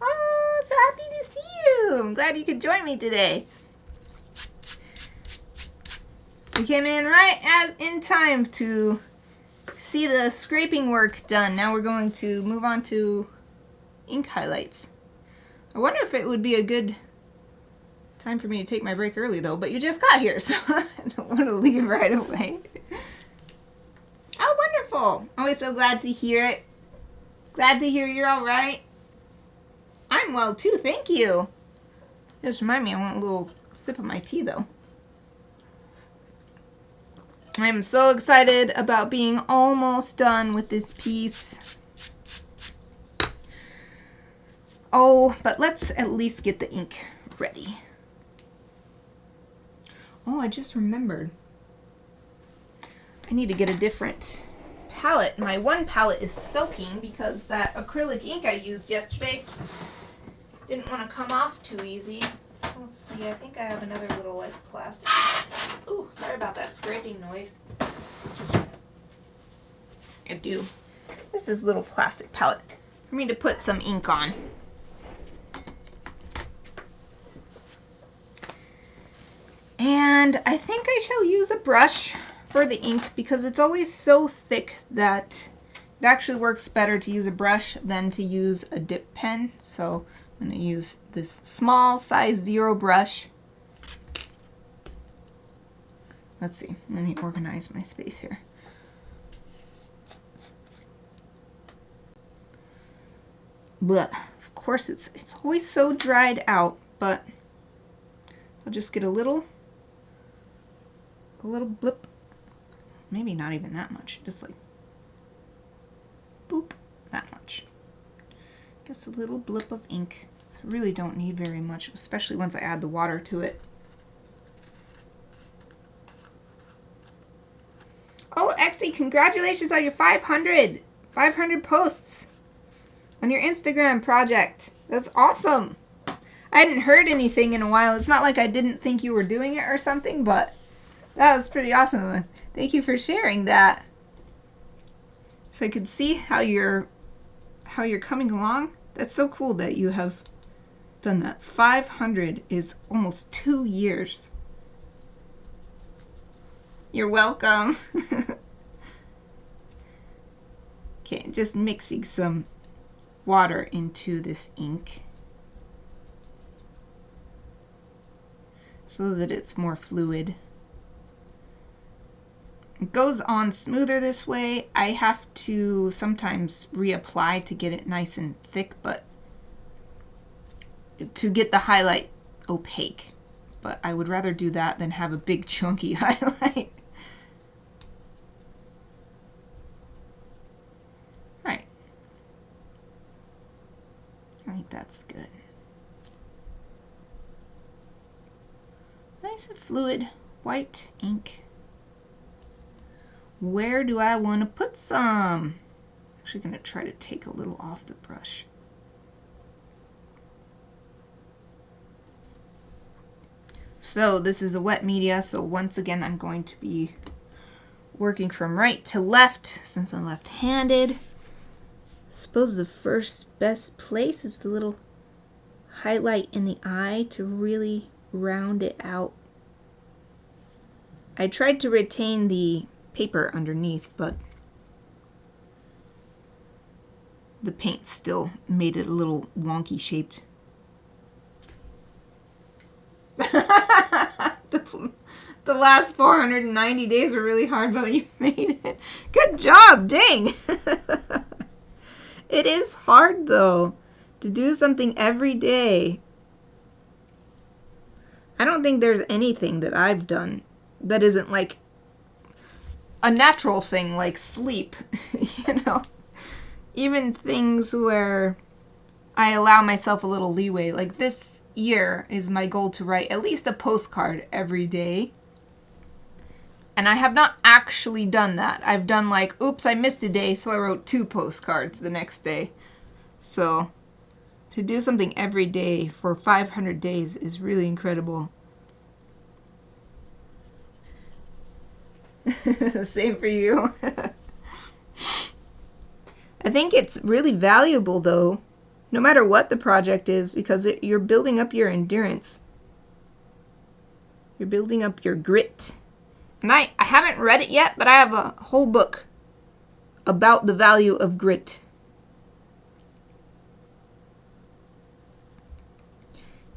Oh, so happy to see you. I'm glad you could join me today. We came in right in time to see the scraping work done. Now we're going to move on to ink highlights. I wonder if it would be a good time for me to take my break early though, but you just got here, so I don't want to leave right away. Oh, wonderful. Always so glad to hear it. Glad to hear you're all right. I'm well too, thank you. Just remind me, I want a little sip of my tea though. I'm so excited about being almost done with this piece. Oh, but let's at least get the ink ready. Oh, I just remembered. I need to get a different palette. My one palette is soaking because that acrylic ink I used yesterday didn't want to come off too easy. So let's see, I think I have another little like plastic. Ooh, sorry about that scraping noise. I do. This is a little plastic palette for me to put some ink on. And I think I shall use a brush for the ink because it's always so thick that it actually works better to use a brush than to use a dip pen. So I'm going to use this small size 0 brush. Let's see, let me organize my space here. But of course it's always so dried out, but I'll just get a little blip. Maybe not even that much, just like boop, that much. Just a little blip of ink. So I really don't need very much, especially once I add the water to it. Oh, Exie, congratulations on your 500 posts on your Instagram project. That's awesome. I hadn't heard anything in a while. It's not like I didn't think you were doing it or something, but that was pretty awesome. Thank you for sharing that. So I could see how you're coming along. That's so cool that you have done that. 500 is almost 2 years. You're welcome. Okay, just mixing some water into this ink so that it's more fluid. It goes on smoother this way. I have to sometimes reapply to get it nice and thick, but to get the highlight opaque. But I would rather do that than have a big chunky highlight. Alright. I think that's good. Nice and fluid white ink. Where do I want to put some? Actually going to try to take a little off the brush. So this is a wet media, so once again I'm going to be working from right to left since I'm left-handed. Suppose the first best place is the little highlight in the eye to really round it out. I tried to retain the paper underneath, but the paint still made it a little wonky shaped. The last 490 days were really hard, but you made it. Good job, dang! It is hard, though, to do something every day. I don't think there's anything that I've done that isn't like a natural thing, like sleep, you know? Even things where I allow myself a little leeway, like this year is my goal to write at least a postcard every day. And I have not actually done that. I've done like, oops, I missed a day, so I wrote 2 postcards the next day. So to do something every day for 500 days is really incredible. Same for you. I think it's really valuable, though, no matter what the project is, because you're building up your endurance. You're building up your grit. And I haven't read it yet, but I have a whole book about the value of grit.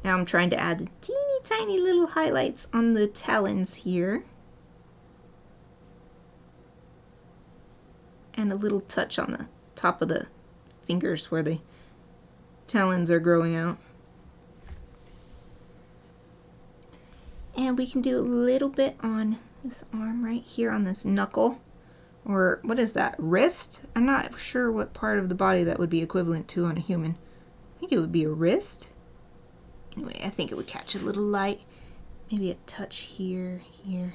Now I'm trying to add the teeny tiny little highlights on the talons here. And a little touch on the top of the fingers where the talons are growing out. And we can do a little bit on this arm right here on this knuckle. Or what is that? Wrist? I'm not sure what part of the body that would be equivalent to on a human. I think it would be a wrist. Anyway, I think it would catch a little light. Maybe a touch here, here.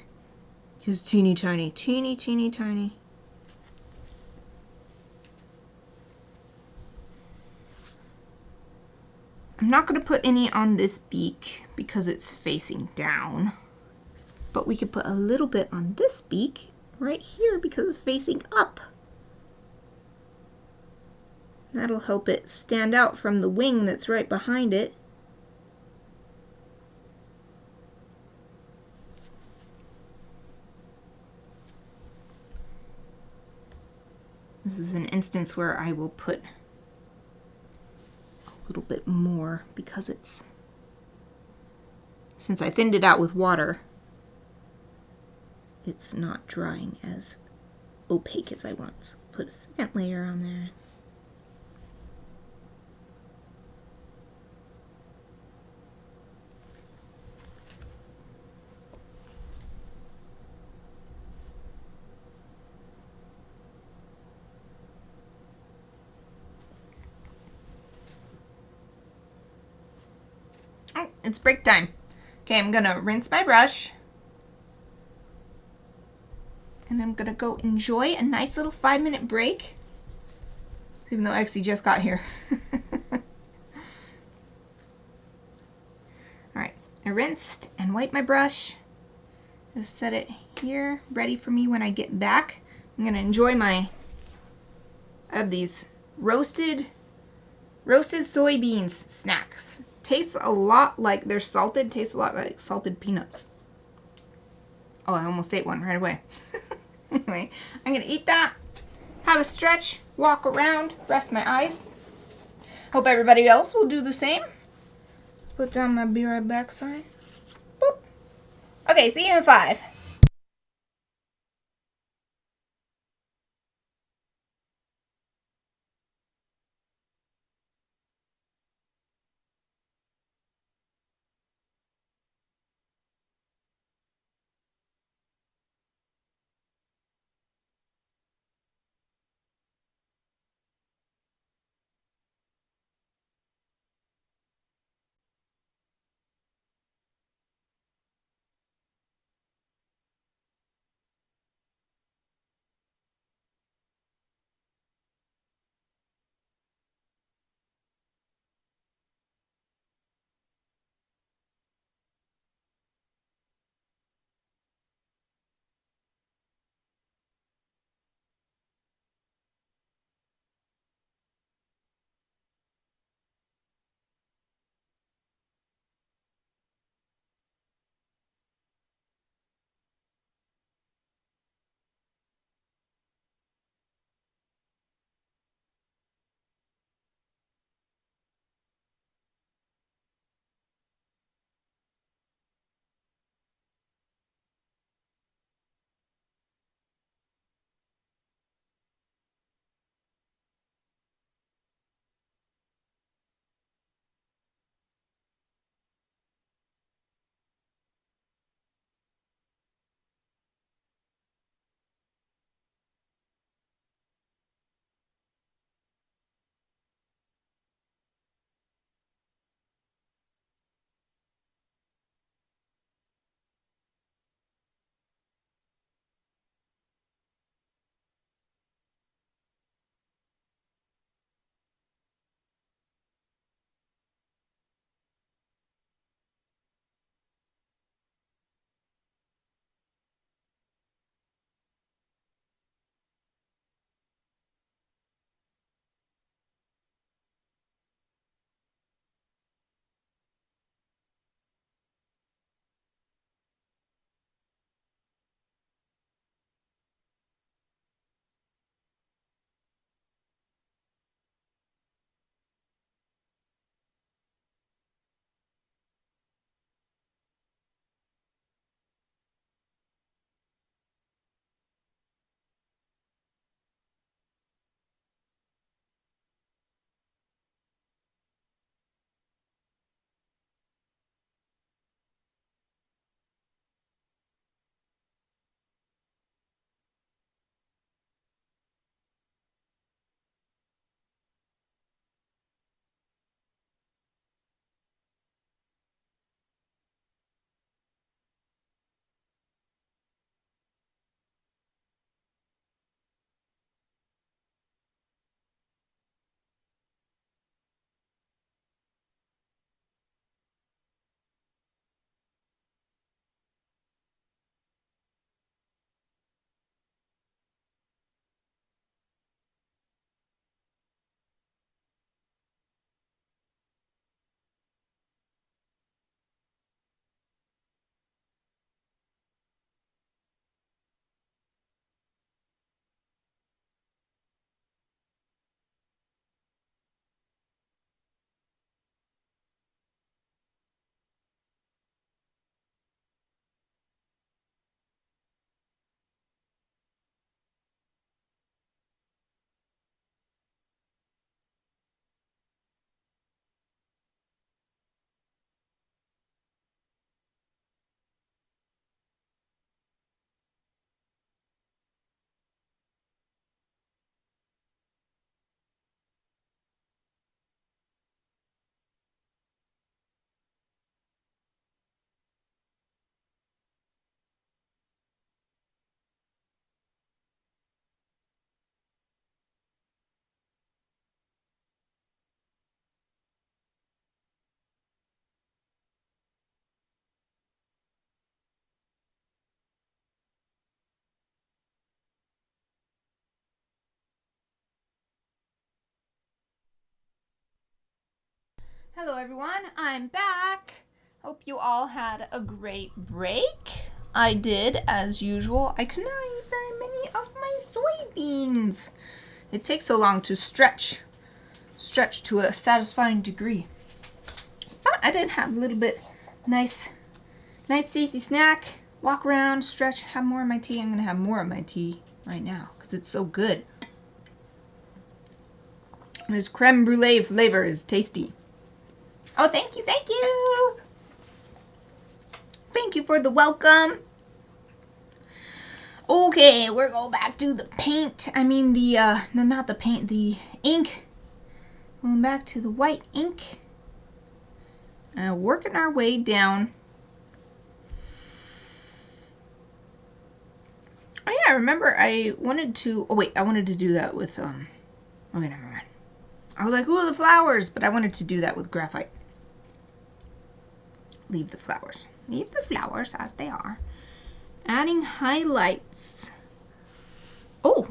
Just teeny tiny, teeny, teeny, tiny. I'm not going to put any on this beak because it's facing down. But we could put a little bit on this beak right here because it's facing up. That'll help it stand out from the wing that's right behind it. This is an instance where I will put a little bit more because since I thinned it out with water, it's not drying as opaque as I want. So put a cement layer on there. Oh, it's break time. Okay, I'm gonna rinse my brush. And I'm gonna go enjoy a nice little 5-minute break. Even though I actually just got here. Alright, I rinsed and wiped my brush. Just set it here, ready for me when I get back. I'm gonna enjoy I have these roasted soybeans snacks. Tastes a lot like they're salted, tastes a lot like salted peanuts. Oh, I almost ate one right away. Anyway, I'm going to eat that, have a stretch, walk around, rest my eyes. Hope everybody else will do the same. Put down my be right back sign. Boop. Okay, see you in 5. Hello everyone, I'm back. Hope you all had a great break. I did, as usual. I could not eat very many of my soybeans. It takes so long to stretch to a satisfying degree. But I did have a little bit nice tasty snack. Walk around, stretch, have more of my tea. I'm gonna have more of my tea right now because it's so good. This creme brulee flavor is tasty. Oh, thank you, thank you. Thank you for the welcome. Okay, we're going back to the paint. I mean no, not the paint, the ink. Going back to the white ink. Working our way down. Oh yeah, remember I wanted to do that with, okay, never mind. I was like, ooh, the flowers, but I wanted to do that with graphite. Leave the flowers. Leave the flowers as they are. Adding highlights. Oh,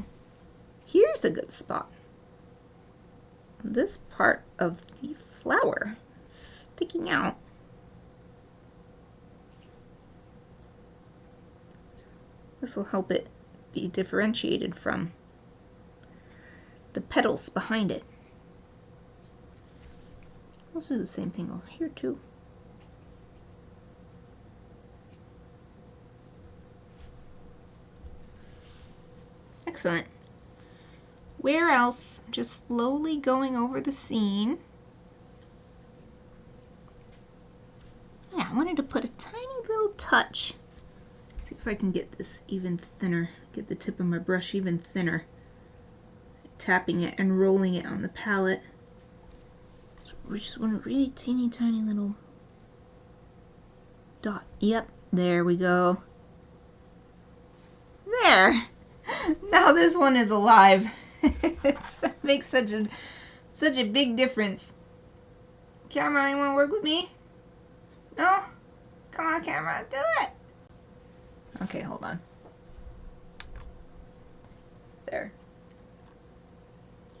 here's a good spot. This part of the flower sticking out. This will help it be differentiated from the petals behind it. Let's do the same thing over here too. Excellent. Where else? Just slowly going over the scene. Yeah, I wanted to put a tiny little touch. See if I can get this even thinner. Get the tip of my brush even thinner. Tapping it and rolling it on the palette. So we just want a really teeny tiny little dot. Yep, there we go. There! Now this one is alive. It makes such a big difference. Camera, you want to work with me? No? Come on, camera, do it. Okay, hold on. There.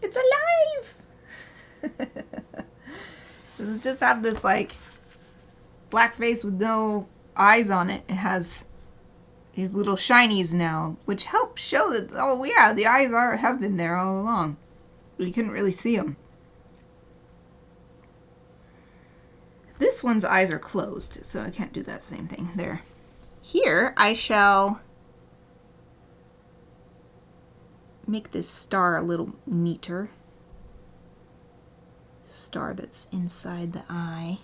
It's alive! Does it just have this like black face with no eyes on it? It has these little shinies now, which help show that, oh yeah, the eyes have been there all along. We couldn't really see them. This one's eyes are closed, so I can't do that same thing there. Here, I shall make this star a little neater. Star that's inside the eye.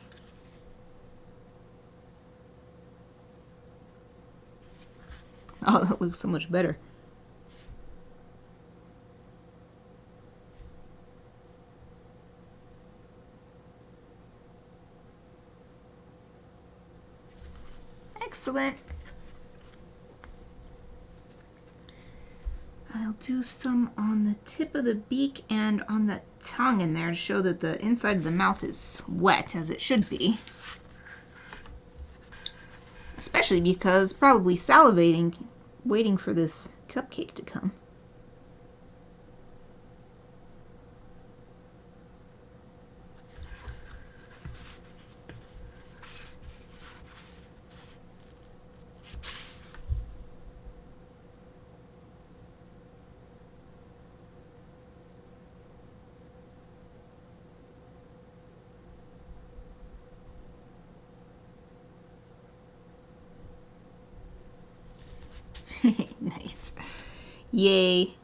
Oh, that looks so much better. Excellent. I'll do some on the tip of the beak and on the tongue in there to show that the inside of the mouth is wet, as it should be. Especially because probably salivating, waiting for this cupcake to come. Nice. Yay.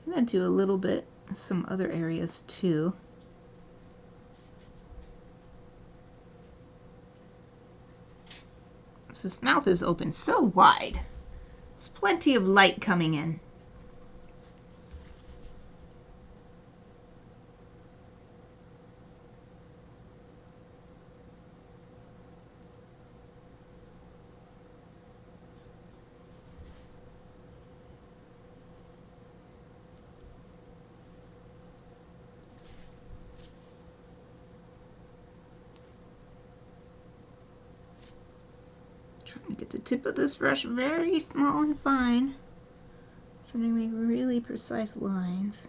I'm going to do a little bit some other areas too. So this mouth is open so wide. There's plenty of light coming in. Trying to get the tip of this brush very small and fine so to make really precise lines.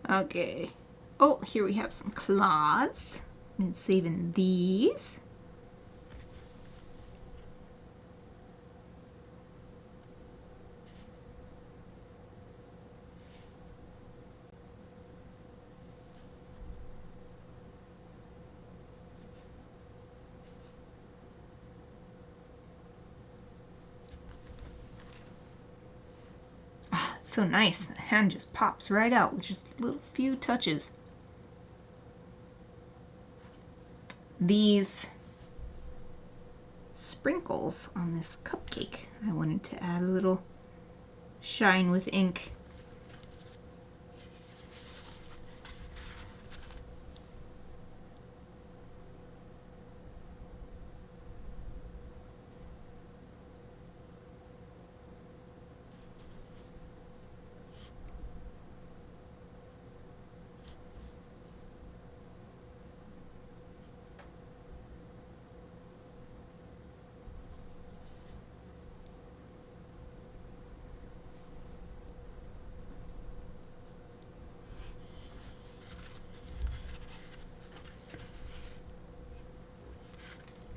Okay. Oh, here we have some claws. I've been saving these. It's so nice. The hand just pops right out with just a little few touches. These sprinkles on this cupcake, I wanted to add a little shine with ink.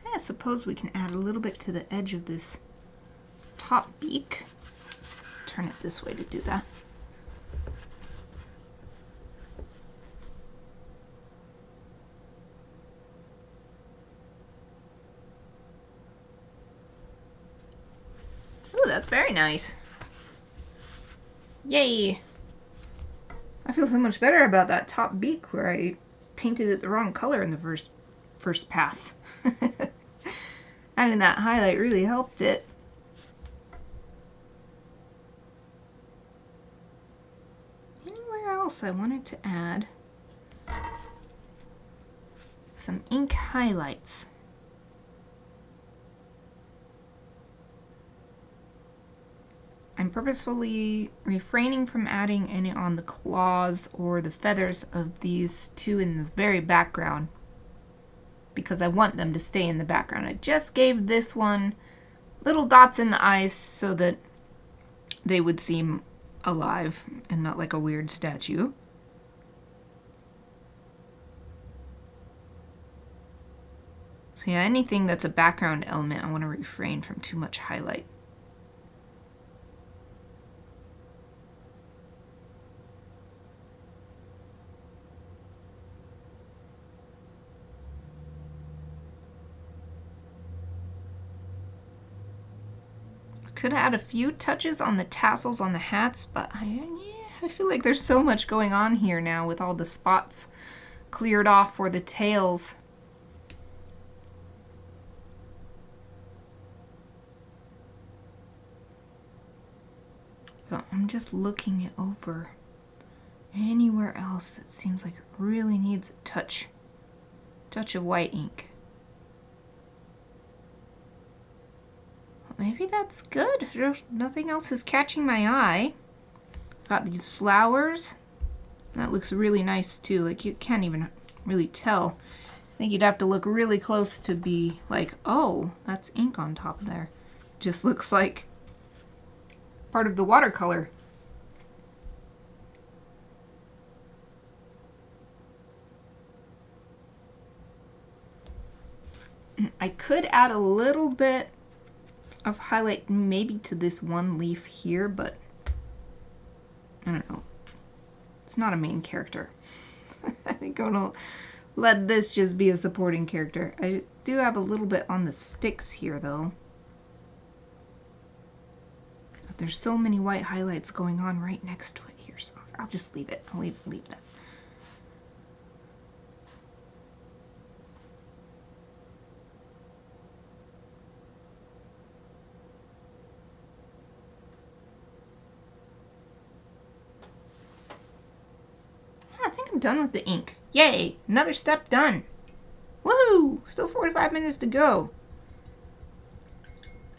I suppose we can add a little bit to the edge of this top beak. Turn it this way to do that. Ooh, that's very nice. Yay! I feel so much better about that top beak where I painted it the wrong color in the first pass. Adding that highlight really helped it. Anywhere else I wanted to add some ink highlights. I'm purposefully refraining from adding any on the claws or the feathers of these two in the very background, because I want them to stay in the background. I just gave this one little dots in the eyes so that they would seem alive and not like a weird statue. So yeah, anything that's a background element, I want to refrain from too much highlight. Could add a few touches on the tassels on the hats, but I feel like there's so much going on here now with all the spots cleared off for the tails. So I'm just looking it over. Anywhere else that seems like it really needs a touch of white ink. Maybe that's good. Nothing else is catching my eye. Got these flowers. That looks really nice too. Like you can't even really tell. I think you'd have to look really close to be like, oh, that's ink on top there. Just looks like part of the watercolor. I could add a little bit of highlight maybe to this one leaf here, but I don't know. It's not a main character. I think I'm gonna let this just be a supporting character. I do have a little bit on the sticks here though. But there's so many white highlights going on right next to it here, so I'll just leave it. I'll leave that. I'm done with the ink. Yay! Another step done. Woohoo! Still 45 minutes to go.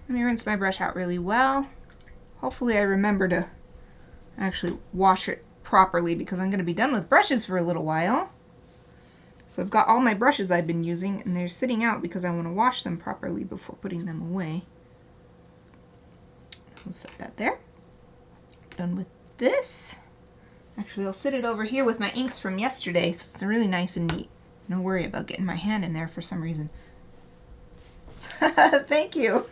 Let me rinse my brush out really well. Hopefully I remember to actually wash it properly because I'm going to be done with brushes for a little while. So I've got all my brushes I've been using and they're sitting out because I want to wash them properly before putting them away. So set that there. Done with this. Actually, I'll sit it over here with my inks from yesterday, so it's really nice and neat. No worry about getting my hand in there for some reason. Thank you.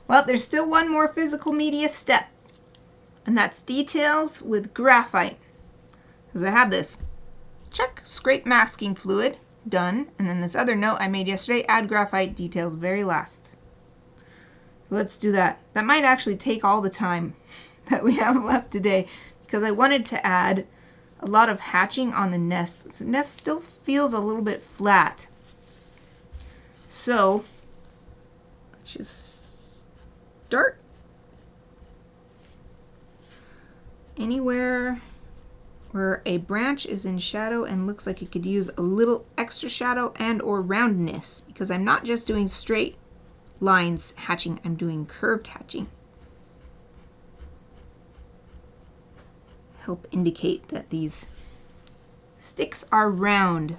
Well, there's still one more physical media step, and that's details with graphite. Because I have this. Check, scrape masking fluid, done. And then this other note I made yesterday, add graphite details very last. So let's do that. That might actually take all the time that we have left today, because I wanted to add a lot of hatching on the nest. The nest still feels a little bit flat. So let's just start anywhere where a branch is in shadow and looks like it could use a little extra shadow and or roundness, because I'm not just doing straight lines hatching, I'm doing curved hatching. Help indicate that these sticks are round.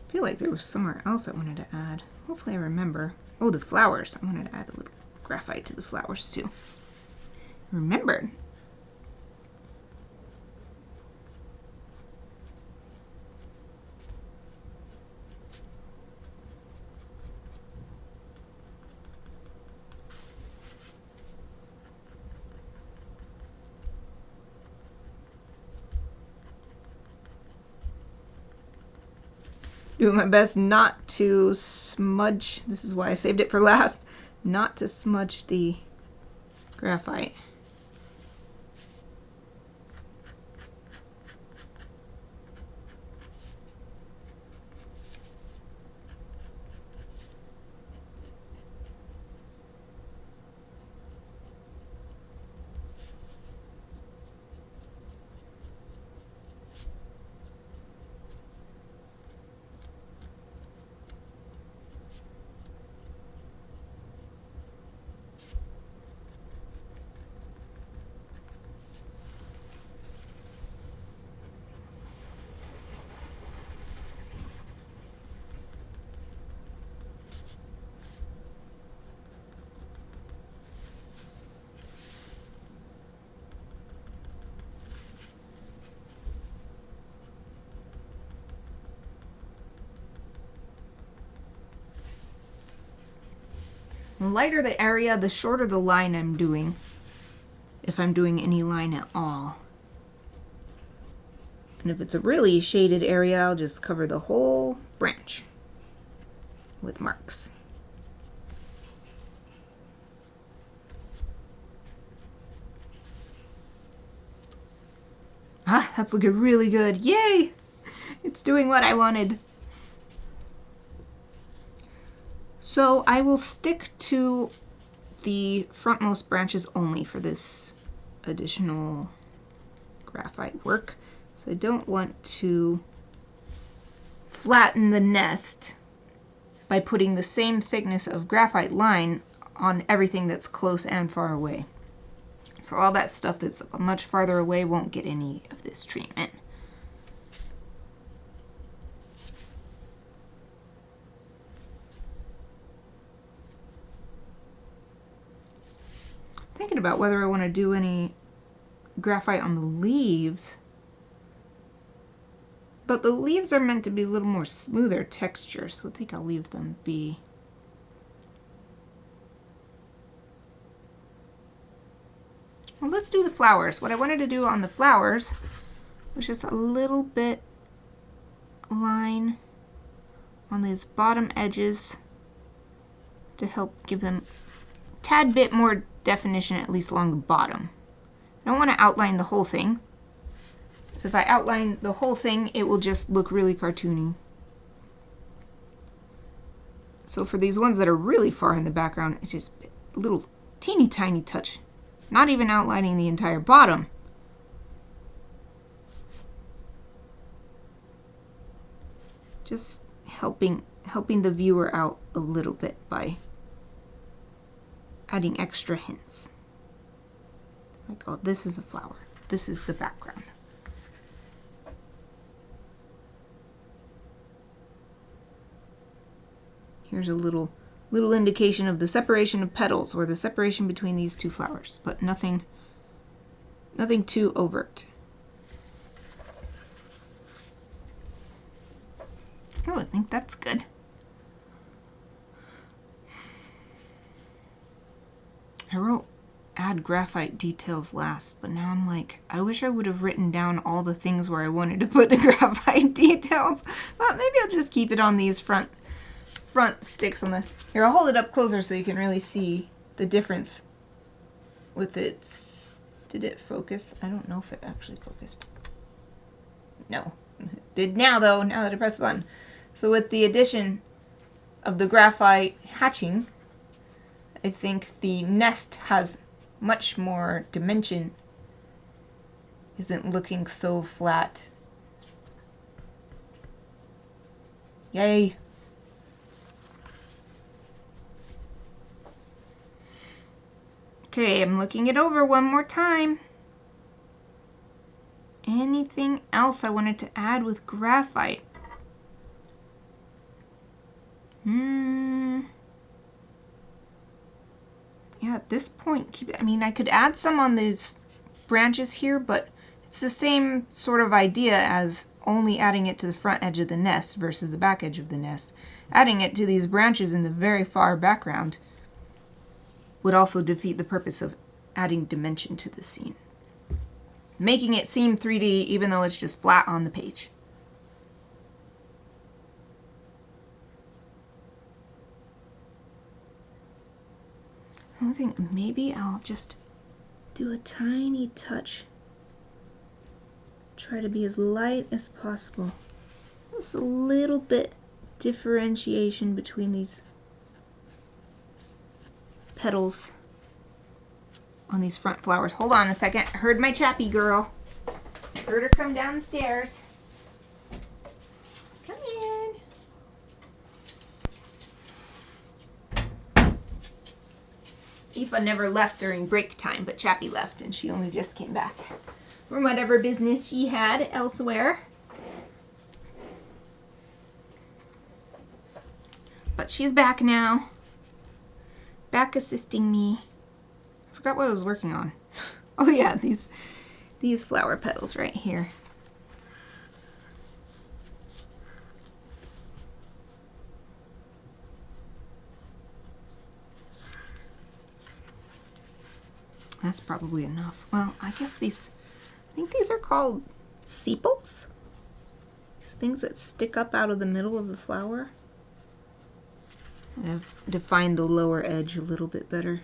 I feel like there was somewhere else I wanted to add. Hopefully I remember. Oh, the flowers. I wanted to add a little graphite to the flowers too. Remembered. Doing my best not to smudge, this is why I saved it for last, not to smudge the graphite. The lighter the area, the shorter the line I'm doing, if I'm doing any line at all. And if it's a really shaded area, I'll just cover the whole branch with marks. Ah, that's looking really good. Yay! It's doing what I wanted. So I will stick to the frontmost branches only for this additional graphite work. So I don't want to flatten the nest by putting the same thickness of graphite line on everything that's close and far away. So all that stuff that's much farther away won't get any of this treatment. Thinking about whether I want to do any graphite on the leaves, but the leaves are meant to be a little more smoother texture, so I think I'll leave them be. Well, let's do the flowers. What I wanted to do on the flowers was just a little bit line on these bottom edges to help give them a tad bit more definition, at least along the bottom. I don't want to outline the whole thing. So if I outline the whole thing, it will just look really cartoony. So for these ones that are really far in the background, it's just a little teeny tiny touch. Not even outlining the entire bottom. Just helping the viewer out a little bit by adding extra hints. Like, oh, this is a flower. This is the background. here's a little indication of the separation of petals, or the separation between these two flowers, but nothing too overt. Oh, I think that's good. I wrote add graphite details last, but now I'm like, I wish I would have written down all the things where I wanted to put the graphite details. But maybe I'll just keep it on these front sticks on the... Here, I'll hold it up closer so you can really see the difference with its... Did it focus? I don't know if it actually focused. No. It did now, though, now that I pressed the button. So with the addition of the graphite hatching, I think the nest has much more dimension. Isn't looking so flat. Yay! Okay, I'm looking it over one more time. Anything else I wanted to add with graphite? Yeah, at this point, I mean, I could add some on these branches here, but it's the same sort of idea as only adding it to the front edge of the nest versus the back edge of the nest. Adding it to these branches in the very far background would also defeat the purpose of adding dimension to the scene. Making it seem 3D even though it's just flat on the page. I think maybe I'll just do a tiny touch. Try to be as light as possible. Just a little bit differentiation between these petals on these front flowers. Hold on a second. I heard my chappy girl. I heard her come downstairs. Come in. Aoife never left during break time, but Chappie left, and she only just came back from whatever business she had elsewhere. But she's back now. Back assisting me. I forgot what I was working on. Oh yeah, these flower petals right here. That's probably enough. Well, I guess I think these are called sepals. These things that stick up out of the middle of the flower. And I've defined the lower edge a little bit better.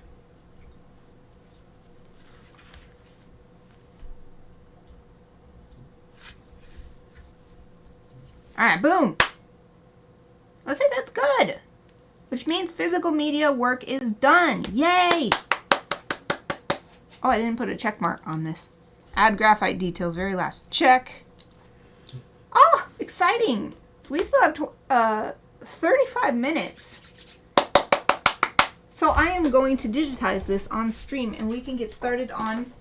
Alright, boom! Let's say that's good! Which means physical media work is done! Yay! Oh, I didn't put a check mark on this. Add graphite details, very last. Check. Oh, exciting. So we still have 35 minutes. So I am going to digitize this on stream and we can get started on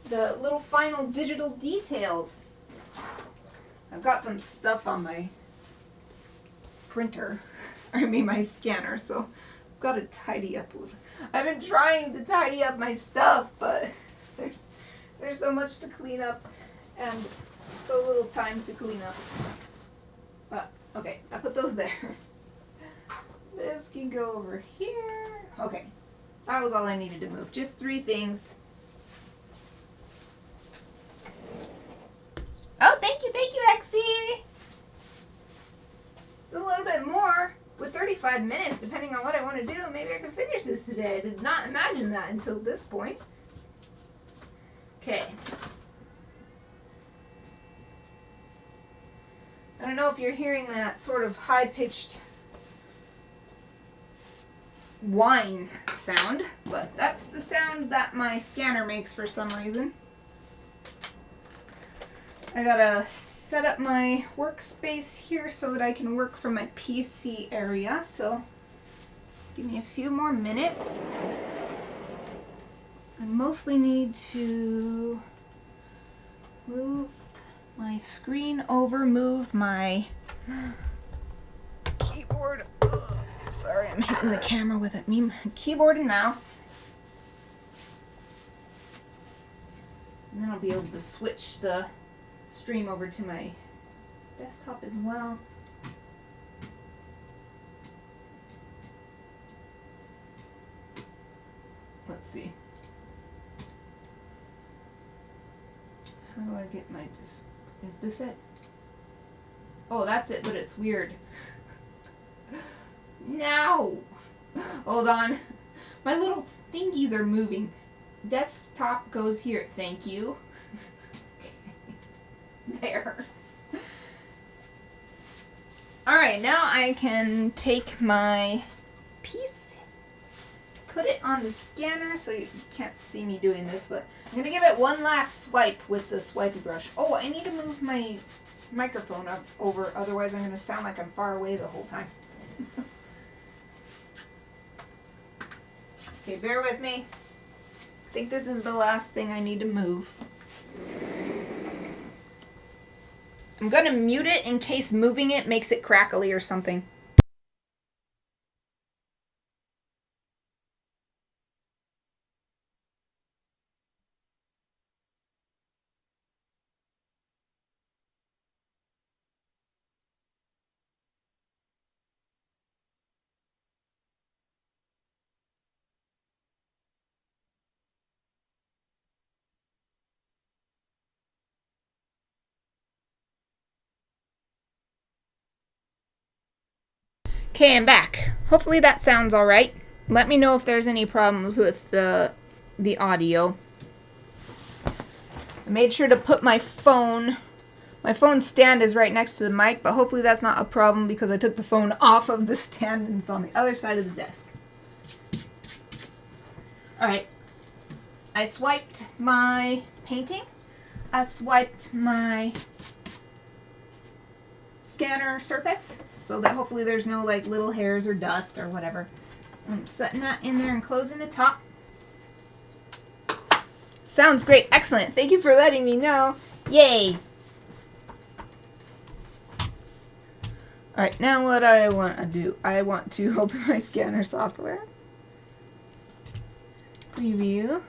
the little final digital details. I've got some stuff on my printer, I mean my scanner, so I've got to tidy up a little. I've been trying to tidy up my stuff, but there's so much to clean up and so little time to clean up. But, okay, I put those there. This can go over here. Okay, that was all I needed to move. Just 3 things. Oh, thank you, Exie! It's a little bit more. With 35 minutes, depending on what I want to do, maybe I can finish this today. I did not imagine that until this point. Okay. I don't know if you're hearing that sort of high-pitched whine sound, but that's the sound that my scanner makes for some reason. I gotta set up my workspace here so that I can work from my PC area, so give me a few more minutes. I mostly need to move my screen over, move my keyboard Sorry, I'm hitting the camera with it. Me, keyboard and mouse. And then I'll be able to switch the stream over to my desktop as well. Let's see. How do I get my is this it? Oh, that's it, but it's weird. No! Hold on. My little stinkies are moving. Desktop goes here. Thank you. There. Alright, now I can take my piece, put it on the scanner, so you can't see me doing this, but I'm going to give it one last swipe with the swipey brush. Oh, I need to move my microphone up over, otherwise I'm going to sound like I'm far away the whole time. Okay, bear with me. I think this is the last thing I need to move. I'm going to mute it in case moving it makes it crackly or something. Okay, I'm back. Hopefully that sounds alright. Let me know if there's any problems with the audio. I made sure to put my phone stand is right next to the mic, but hopefully that's not a problem because I took the phone off of the stand and it's on the other side of the desk. Alright. I swiped my painting. I swiped my scanner surface so that hopefully there's no like little hairs or dust or whatever. I'm setting that in there and closing the top. Sounds great. Excellent. Thank you for letting me know. Yay. Alright, now what I want to do. I want to open my scanner software. Preview.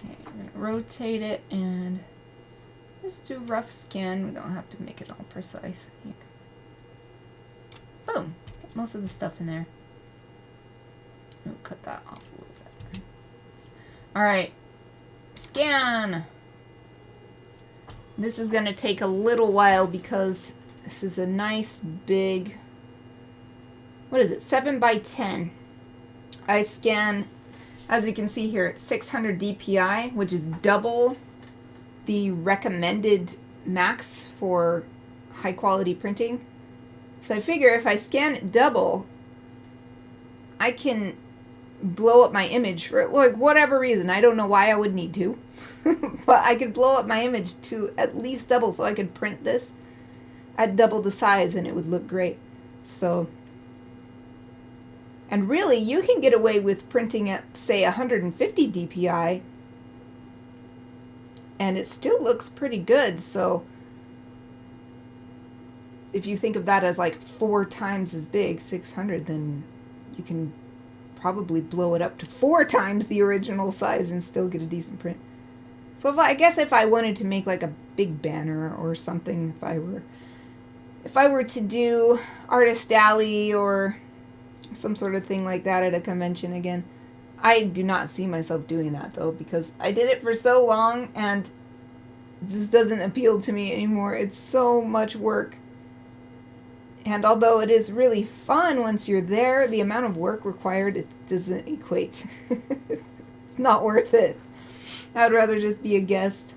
Okay, we're going to rotate it and just do rough scan. We don't have to make it all precise. Here. Boom. Get most of the stuff in there. We'll cut that off a little bit. Alright. Scan! This is going to take a little while because this is a nice big, what is it, 7 by 10. I scan, as you can see here, 600 dpi, which is double the recommended max for high quality printing. So I figure if I scan it double, I can blow up my image for like whatever reason. I don't know why I would need to. But I could blow up my image to at least double so I could print this at double the size and it would look great. So, and really you can get away with printing at say 150 dpi and it still looks pretty good. So if you think of that as like 4 times as big, 600, then you can probably blow it up to 4 times the original size and still get a decent print. So I guess if I wanted to make like a big banner or something, if I were to do Artist Alley or some sort of thing like that at a convention again, I do not see myself doing that though, because I did it for so long and it just doesn't appeal to me anymore. It's so much work. And although it is really fun once you're there, the amount of work required, it doesn't equate. It's not worth it. I'd rather just be a guest.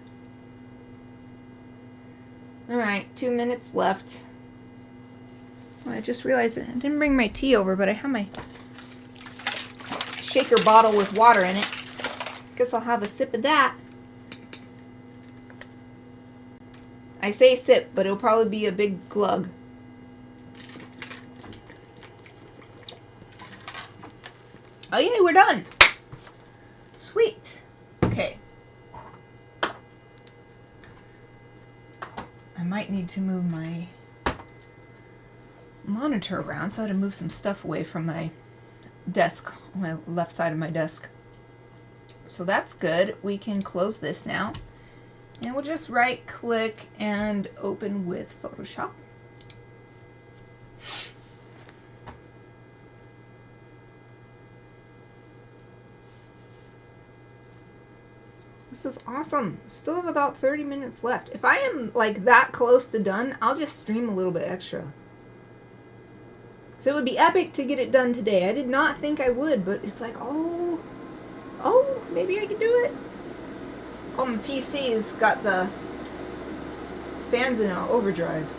Alright, 2 minutes left. Oh, I just realized I didn't bring my tea over, but I have my shaker bottle with water in it. Guess I'll have a sip of that. I say sip, but it'll probably be a big glug. Oh yay, we're done. Sweet. Okay. I might need to move my monitor around, so I had to move some stuff away from my desk, on my left side of my desk. So that's good. We can close this now. And we'll just right click and open with Photoshop. This is awesome. Still have about 30 minutes left. If I am like that close to done, I'll just stream a little bit extra. So it would be epic to get it done today. I did not think I would, but it's like, oh, maybe I can do it. Oh, my PC's got the fans in overdrive.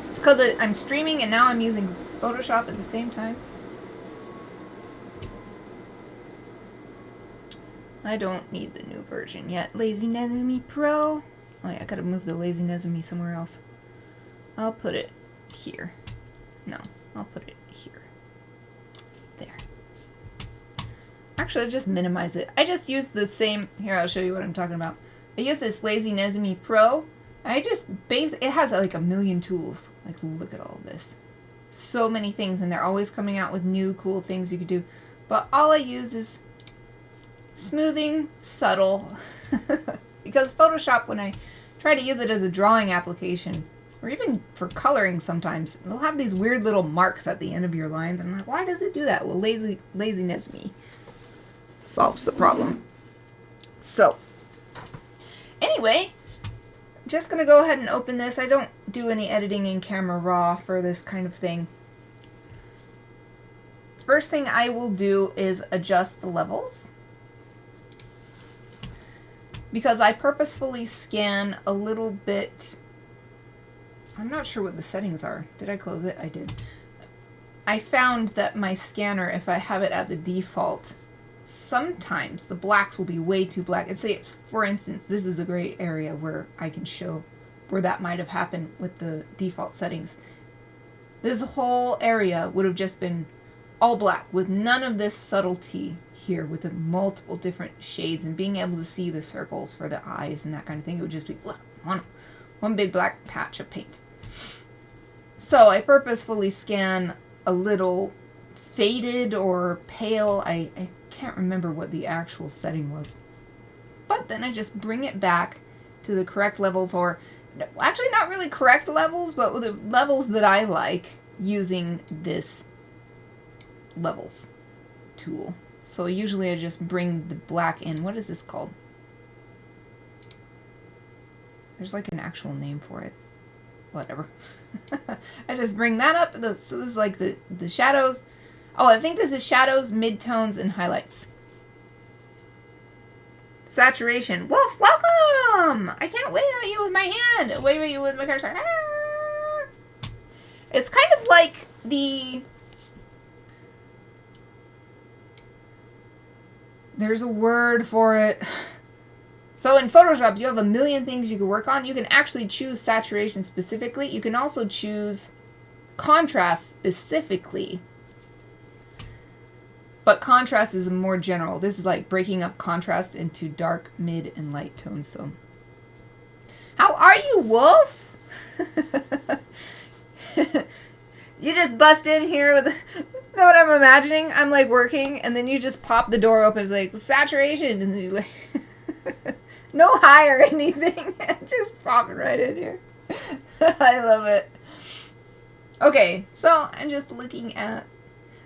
It's because I'm streaming and now I'm using Photoshop at the same time. I don't need the new version yet. Lazy Nezumi Pro. Oh yeah, I gotta move the Lazy Nezumi somewhere else. I'll put it here. No, I'll put it here. There. Actually, I'll just minimize it. I just use the same... Here, I'll show you what I'm talking about. I use this Lazy Nezumi Pro. I just it has like a million tools. Like, look at all this. So many things, and they're always coming out with new cool things you could do. But all I use is smoothing, subtle. Because Photoshop, when I try to use it as a drawing application, or even for coloring sometimes, it'll have these weird little marks at the end of your lines. And I'm like, why does it do that? Well, laziness me solves the problem. So, anyway, I'm just going to go ahead and open this. I don't do any editing in Camera Raw for this kind of thing. First thing I will do is adjust the levels, because I purposefully scan a little bit. I'm not sure what the settings are. Did I close it? I did. I found that my scanner, if I have it at the default, sometimes the blacks will be way too black. And say, for instance, this is a great area where I can show where that might have happened with the default settings. This whole area would have just been all black with none of this subtlety here with the multiple different shades and being able to see the circles for the eyes and that kind of thing. It would just be one big black patch of paint. So I purposefully scan a little faded or pale. I can't remember what the actual setting was. But then I just bring it back to the correct levels, or actually not really correct levels, but the levels that I like using this levels tool. So usually I just bring the black in. What is this called? There's like an actual name for it. Whatever. I just bring that up. So this is like the shadows. Oh, I think this is shadows, midtones, and highlights. Saturation. Wolf, welcome! I can't wave at you with my hand. Wave at you with my cursor. Ah! It's kind of like the... There's a word for it. So in Photoshop, you have a million things you can work on. You can actually choose saturation specifically. You can also choose contrast specifically. But contrast is more general. This is like breaking up contrast into dark, mid, and light tones. So, how are you, Wolf? You just bust in here with... Know what I'm imagining? I'm like working, and then you just pop the door open. It's like saturation, and then you like no hi or anything. Just pop it right in here. I love it. Okay, so I'm just looking at.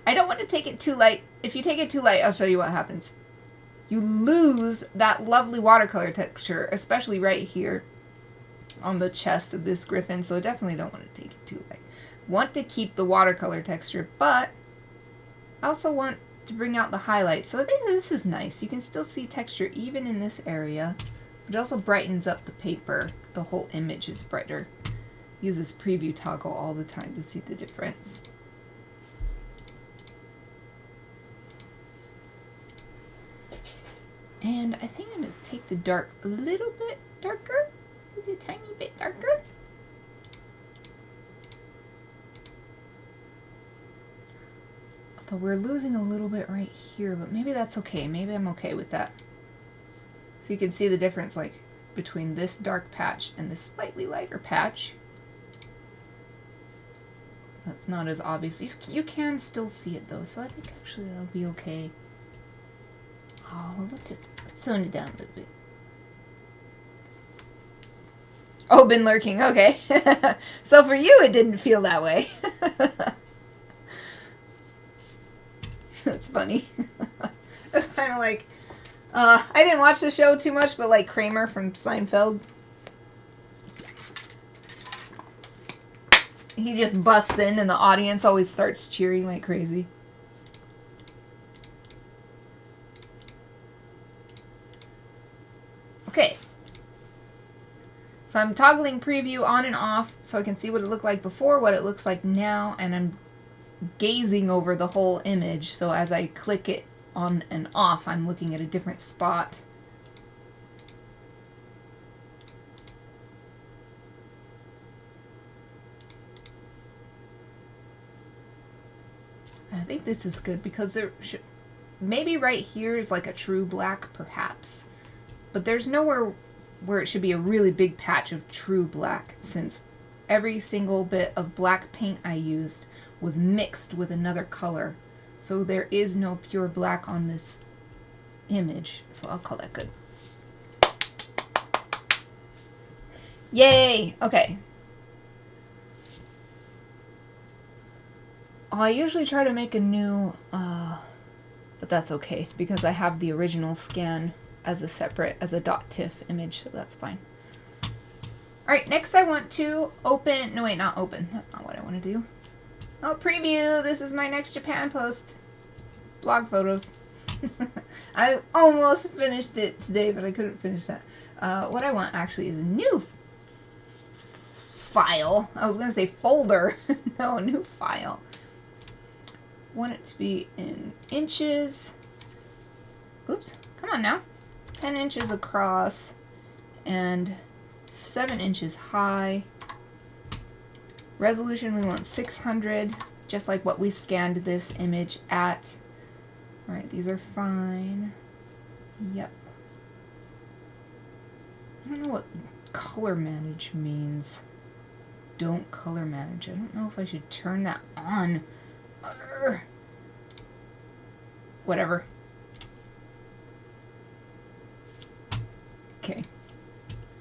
I don't want to take it too light. If you take it too light, I'll show you what happens. You lose that lovely watercolor texture, especially right here on the chest of this Gryphon. So definitely don't want to take it too light. Want to keep the watercolor texture, but I also want to bring out the highlights. So I think this is nice. You can still see texture even in this area. But it also brightens up the paper. The whole image is brighter. Use this preview toggle all the time to see the difference. And I think I'm going to take the dark a little bit darker. Just a tiny bit darker. But we're losing a little bit right here, but maybe that's okay. Maybe I'm okay with that. So you can see the difference, like, between this dark patch and this slightly lighter patch. That's not as obvious. You can still see it though, so I think actually that'll be okay. Oh, well, let's tone it down a little bit. Oh, been lurking. Okay. So for you, it didn't feel that way. That's funny. It's kind of like, I didn't watch the show too much, but like Kramer from Seinfeld. He just busts in and the audience always starts cheering like crazy. Okay. So I'm toggling preview on and off so I can see what it looked like before, what it looks like now, and I'm gazing over the whole image. So as I click it on and off, I'm looking at a different spot. I think this is good because there should, maybe right here is like a true black, perhaps. But there's nowhere where it should be a really big patch of true black, since every single bit of black paint I used was mixed with another color. So there is no pure black on this image. So I'll call that good. Yay! Okay. I usually try to make a new, but that's okay because I have the original scan as a separate, as a .tiff image, so that's fine. Alright, next I want to open, no wait, not open, that's not what I want to do. Oh, preview, this is my next Japan post. Blog photos. I almost finished it today, but I couldn't finish that. What I want actually is a new file. I was going to say folder. No, a new file. Want it to be in inches. Oops, come on now. 10 inches across and 7 inches high. Resolution, we want 600, just like what we scanned this image at. Alright, these are fine. Yep. I don't know what color manage means. Don't color manage. I don't know if I should turn that on. Whatever. Okay.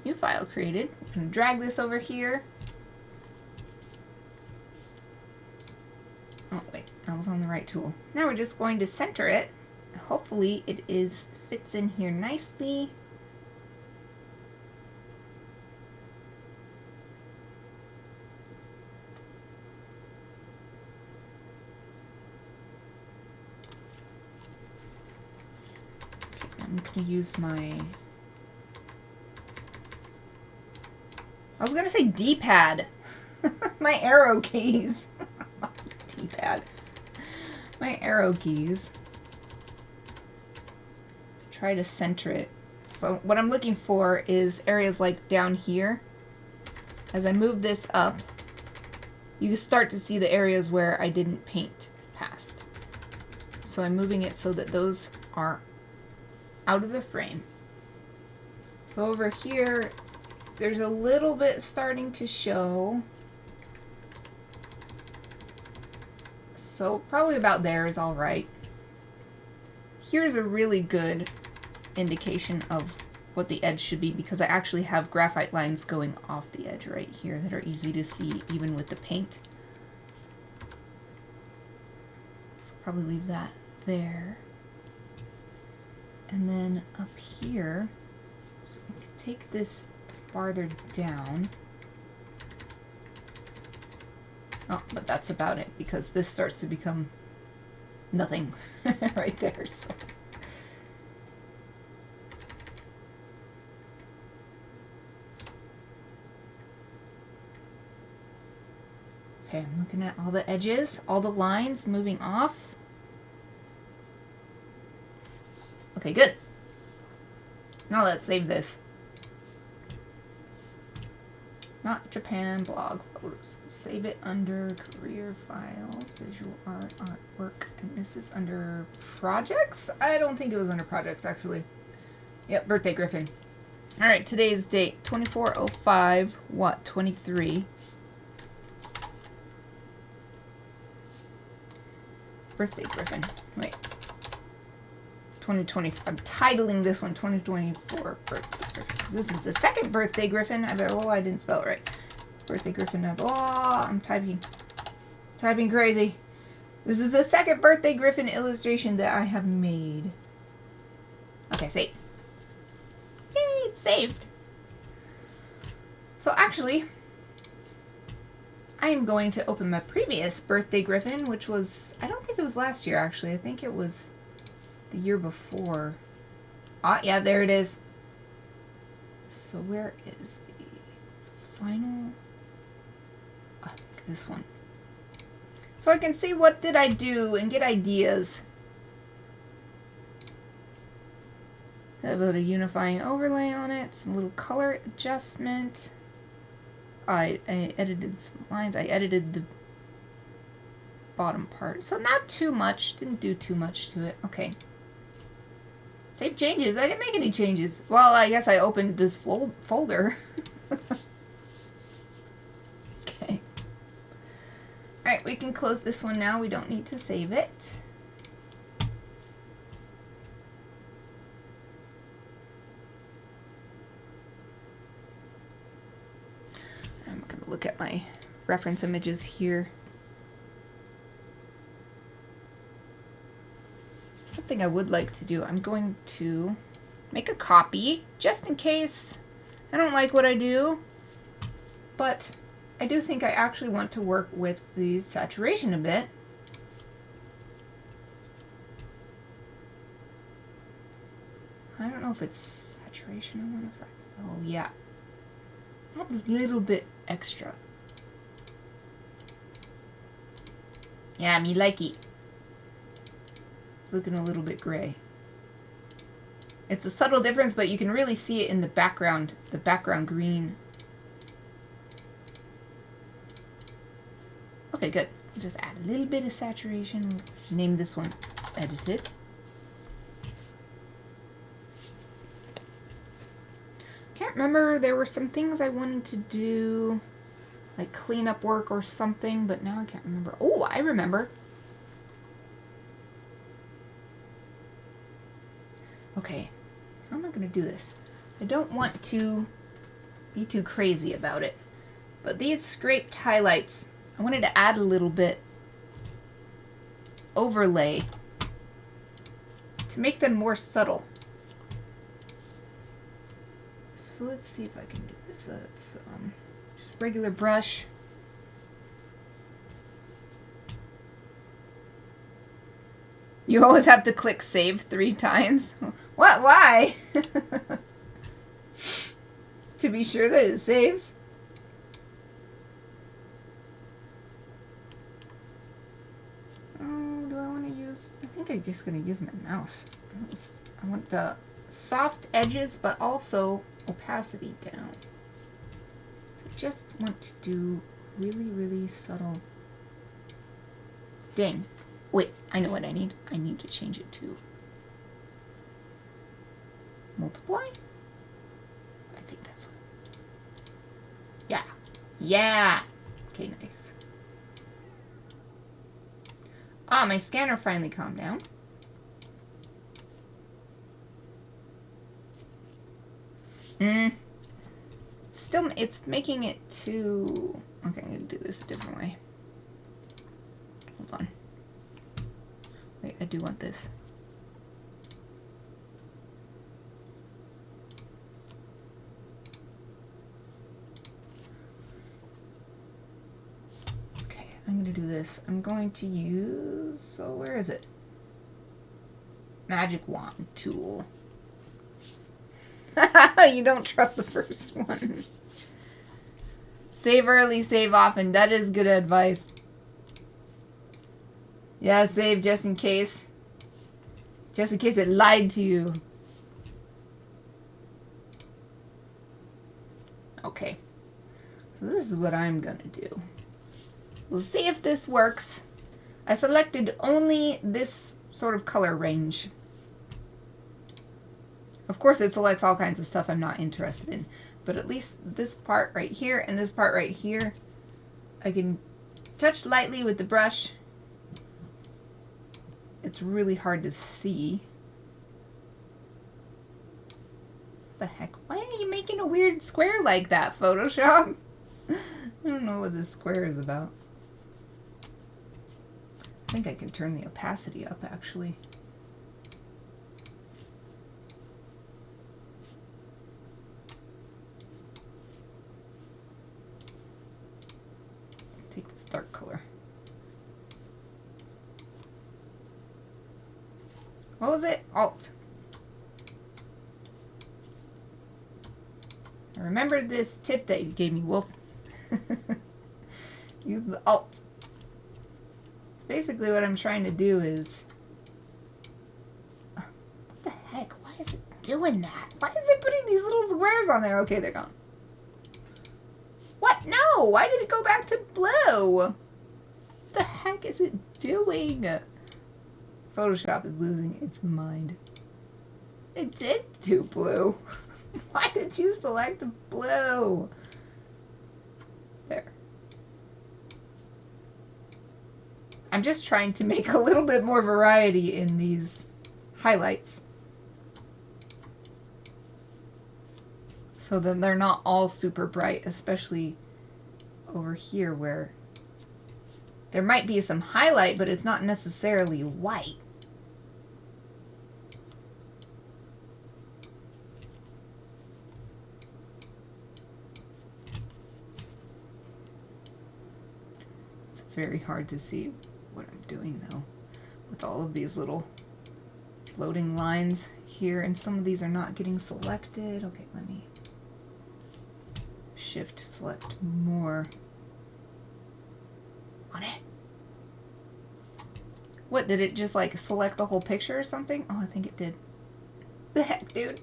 New file created. I'm going to drag this over here. Oh, wait. I was on the right tool. Now we're just going to center it. Hopefully it fits in here nicely. I'm going to use my... I was going to say D-pad. My arrow keys. D-pad. My arrow keys. To try to center it. So what I'm looking for is areas like down here. As I move this up, you start to see the areas where I didn't paint past. So I'm moving it so that those are out of the frame. So over here, there's a little bit starting to show. So probably about there is all right. Here's a really good indication of what the edge should be because I actually have graphite lines going off the edge right here that are easy to see even with the paint. So probably leave that there. And then up here, so we can take this farther down. Oh, but that's about it because this starts to become nothing right there. So. Okay, I'm looking at all the edges, all the lines moving off. Okay, good. Now let's save this. Not Japan blog photos. Save it under career files, visual art, artwork, and this is under projects? I don't think it was under projects, actually. Yep, birthday Gryphon. Alright, today's date, 2405, what, 23. Birthday Gryphon. Wait. 2020. I'm titling this one 2024 birthday Gryphon. This is the second birthday Gryphon. I didn't spell it right. Birthday Gryphon. I'm typing crazy. This is the second birthday Gryphon illustration that I have made. Okay, save. Yay, it's saved. So actually, I am going to open my previous birthday Gryphon, which was, I don't think it was last year actually. I think it was the year before. Ah, yeah, there it is. So where is the final? I think this one. So I can see what did I do and get ideas. Got a bit of unifying overlay on it, some little color adjustment. I edited some lines. I edited the bottom part. So not too much. Didn't do too much to it. Okay. Save changes. I didn't make any changes. Well, I guess I opened this folder. Okay. Alright, we can close this one now. We don't need to save it. I'm going to look at my reference images here. Something I would like to do, I'm going to make a copy just in case I don't like what I do, but I do think I actually want to work with the saturation a bit. I don't know if it's saturation I want to find. Oh yeah, add a little bit extra. Yeah, me like it. It's looking a little bit gray. It's a subtle difference, but you can really see it in the background green. Okay, good. Just add a little bit of saturation. Name this one edited. Can't remember, there were some things I wanted to do, like cleanup work or something, but now I can't remember. Oh, I remember. Okay, how am I going to do this? I don't want to be too crazy about it, but these scraped highlights, I wanted to add a little bit overlay to make them more subtle. So let's see if I can do this. It's just regular brush. You always have to click save 3 times. What? Why? To be sure that it saves. Oh, do I want to use... I think I'm just going to use my mouse. I want the soft edges, but also opacity down. So I just want to do really, really subtle... Dang. Wait, I know what I need. I need to change it to multiply? I think that's what. Yeah. Yeah! Okay, nice. Ah, my scanner finally calmed down. Still, it's making it too... Okay, I'm going to do this a different way. Hold on. Wait, I do want this. Okay, I'm going to do this. I'm going to use... So where is it? Magic Wand tool. You don't trust the first one. Save early, save often. That is good advice. Yeah, save just in case. Just in case it lied to you. Okay. So this is what I'm gonna do. We'll see if this works. I selected only this sort of color range. Of course it selects all kinds of stuff I'm not interested in, but at least this part right here and this part right here, I can touch lightly with the brush. It's really hard to see. What the heck? Why are you making a weird square like that, Photoshop? I don't know what this square is about. I think I can turn the opacity up, actually. Take this dark color. What was it? Alt. I remembered this tip that you gave me, Wolf. Use the Alt. Basically what I'm trying to do is... What the heck? Why is it doing that? Why is it putting these little squares on there? Okay, they're gone. What? No! Why did it go back to blue? What the heck is it doing? Photoshop is losing its mind. It did do blue. Why did you select blue? There. I'm just trying to make a little bit more variety in these highlights. So then they're not all super bright, especially over here where there might be some highlight, but it's not necessarily white. It's very hard to see what I'm doing though, with all of these little floating lines here, and some of these are not getting selected. Okay, let me shift select more on it. What, did it just like select the whole picture or something? Oh, I think it did. The heck, dude.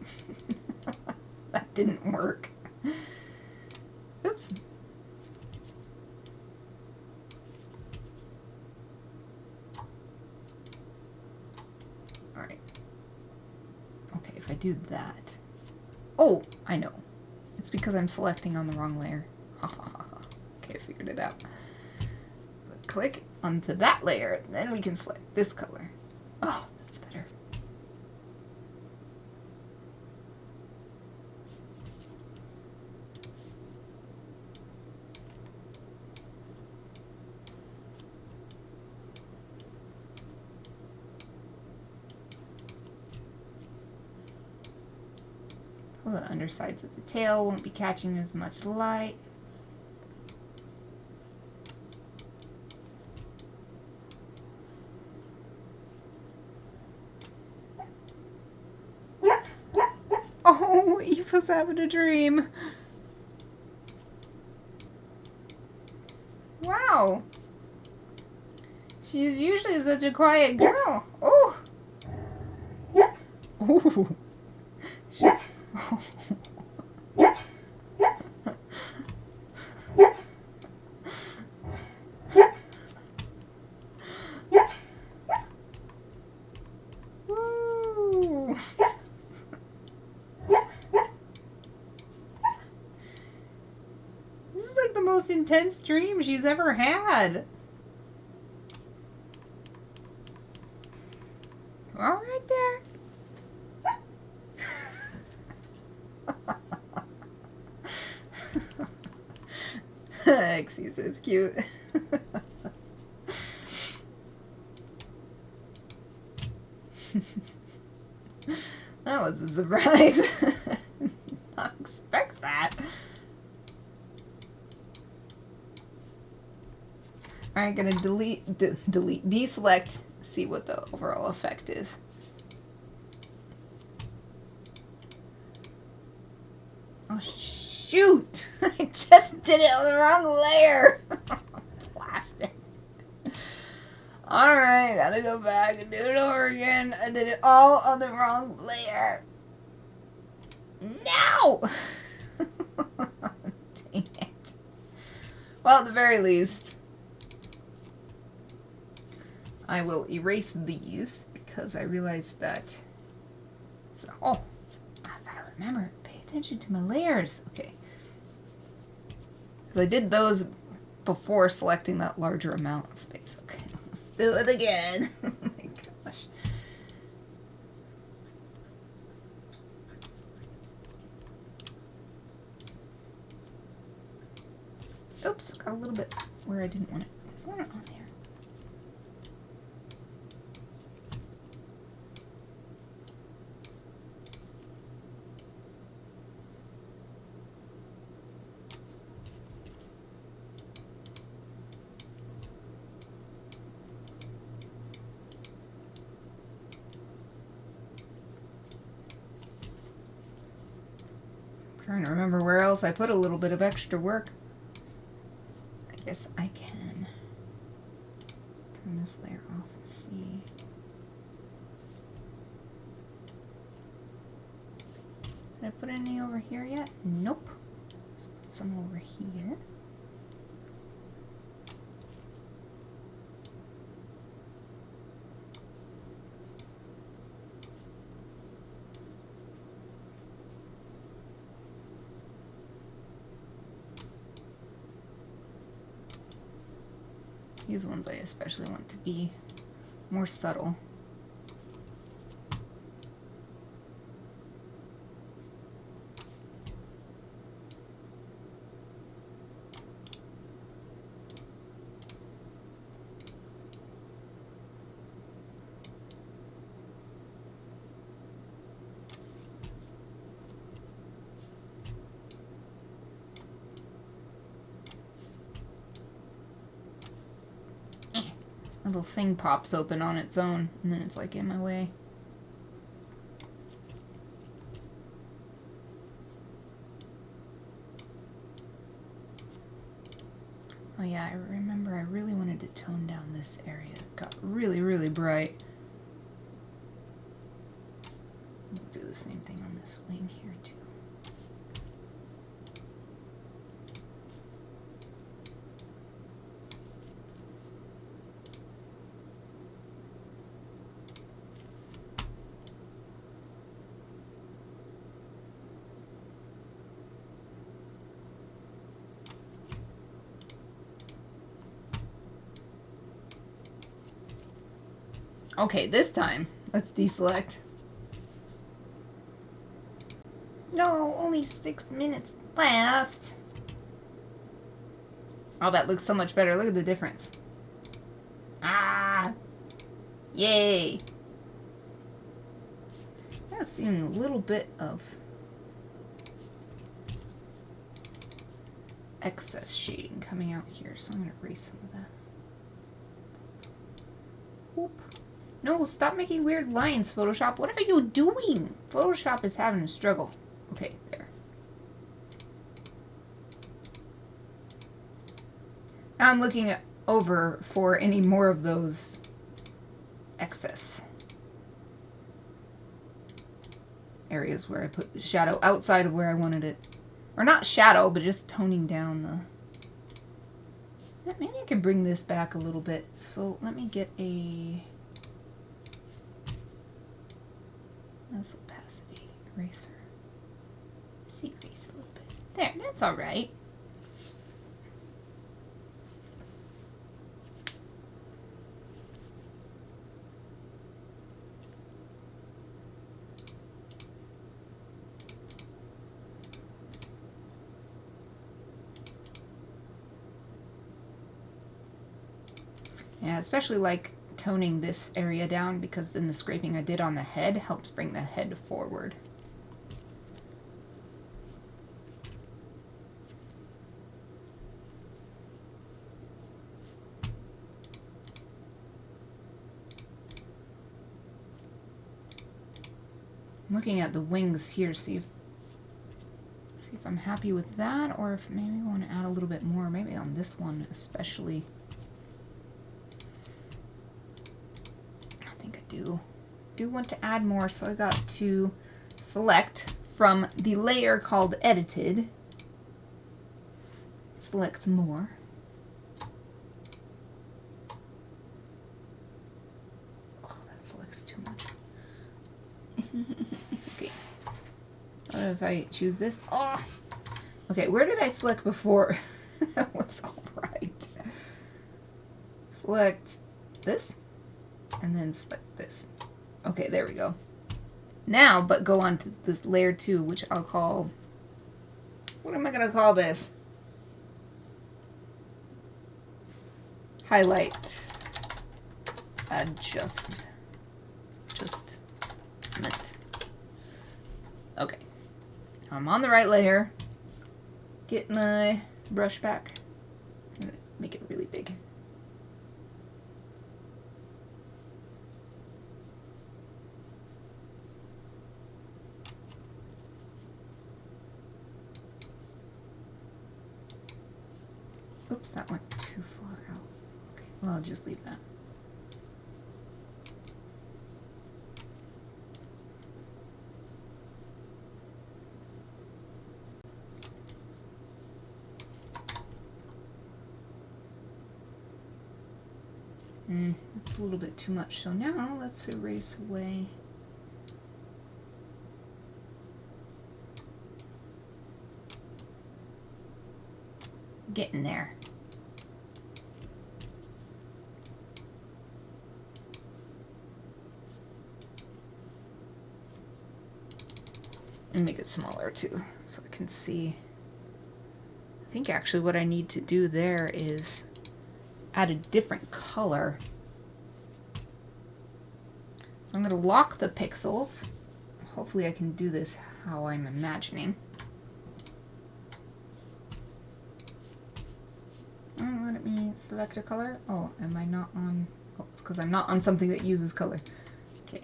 That didn't work. Oops. Alright. Okay, if I do that. Oh, I know. It's because I'm selecting on the wrong layer. Ha ha ha ha. Okay, I figured it out. Click onto that layer, then we can select this color. Oh, that's better. Well, the undersides of the tail won't be catching as much light. Oh, Eva's having a dream. Wow. She's usually such a quiet girl. Oh. Ooh. Woo. This is like the most intense dream she's ever had. All right there. Exie's so cute. That was a surprise. Not expect that. Alright, gonna deselect, see what the overall effect is. Oh shoot! I just did it on the wrong layer! Plastic. Alright, gotta go back and do it over again. I did it all on the wrong layer. No! Dang it. Well, at the very least, I will erase these because I realized that. So, I gotta remember, pay attention to my layers. Okay. Because I did those before selecting that larger amount of space. Okay, let's do it again. Oh my gosh. Oops, got a little bit where I didn't want it. There's one on there. I'm trying to remember where else I put a little bit of extra work. I guess I can turn this layer off and see. Did I put any over here yet? Nope. Let's put some over here. These ones I especially want to be more subtle. Little thing pops open on its own, and then it's like in my way. Oh yeah, I remember I really wanted to tone down this area. It got really, really bright. We'll do the same thing on this wing here too. Okay, this time, let's deselect. No, only 6 minutes left. Oh, that looks so much better. Look at the difference. Ah! Yay! I've seen a little bit of excess shading coming out here, so I'm going to erase some of that. Whoop. No, stop making weird lines, Photoshop. What are you doing? Photoshop is having a struggle. Okay, there. Now I'm looking over for any more of those excess areas where I put the shadow outside of where I wanted it. Or not shadow, but just toning down the... Maybe I can bring this back a little bit. So let me get a... That's opacity eraser. Let's erase a little bit. There, that's all right. Yeah, especially like toning this area down because then the scraping I did on the head helps bring the head forward. I'm looking at the wings here, see if I'm happy with that, or if maybe I want to add a little bit more, maybe on this one especially. Do want to add more, so I got to select from the layer called edited, select more, if I choose this. Oh! Okay, where did I select before? That was alright. Select this, and then select this. Okay, there we go. Now, but go on to this layer 2, which I'll call... What am I going to call this? Highlight. Adjustment. Okay. I'm on the right layer. Get my brush back. I'm gonna make it really big. Oops, that went too far out. Okay, well, I'll just leave that. That's a little bit too much. So now let's erase away. Getting there. And make it smaller too, so I can see. I think actually what I need to do there is add a different color. So I'm going to lock the pixels. Hopefully I can do this how I'm imagining. Let me select a color. Oh, am I not on? Oh, it's because I'm not on something that uses color. Okay.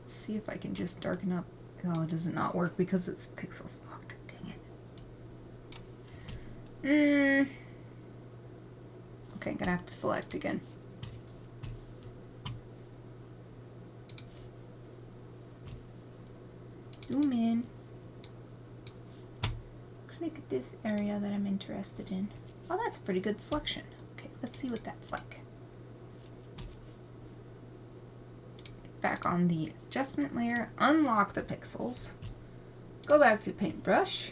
Let's see if I can just darken up. Oh, does it not work because it's pixels locked? Dang it. Okay, I'm gonna have to select again. Zoom in. Click this area that I'm interested in. Oh, that's a pretty good selection. Okay, let's see what that's like. Back on the adjustment layer, unlock the pixels. Go back to paintbrush.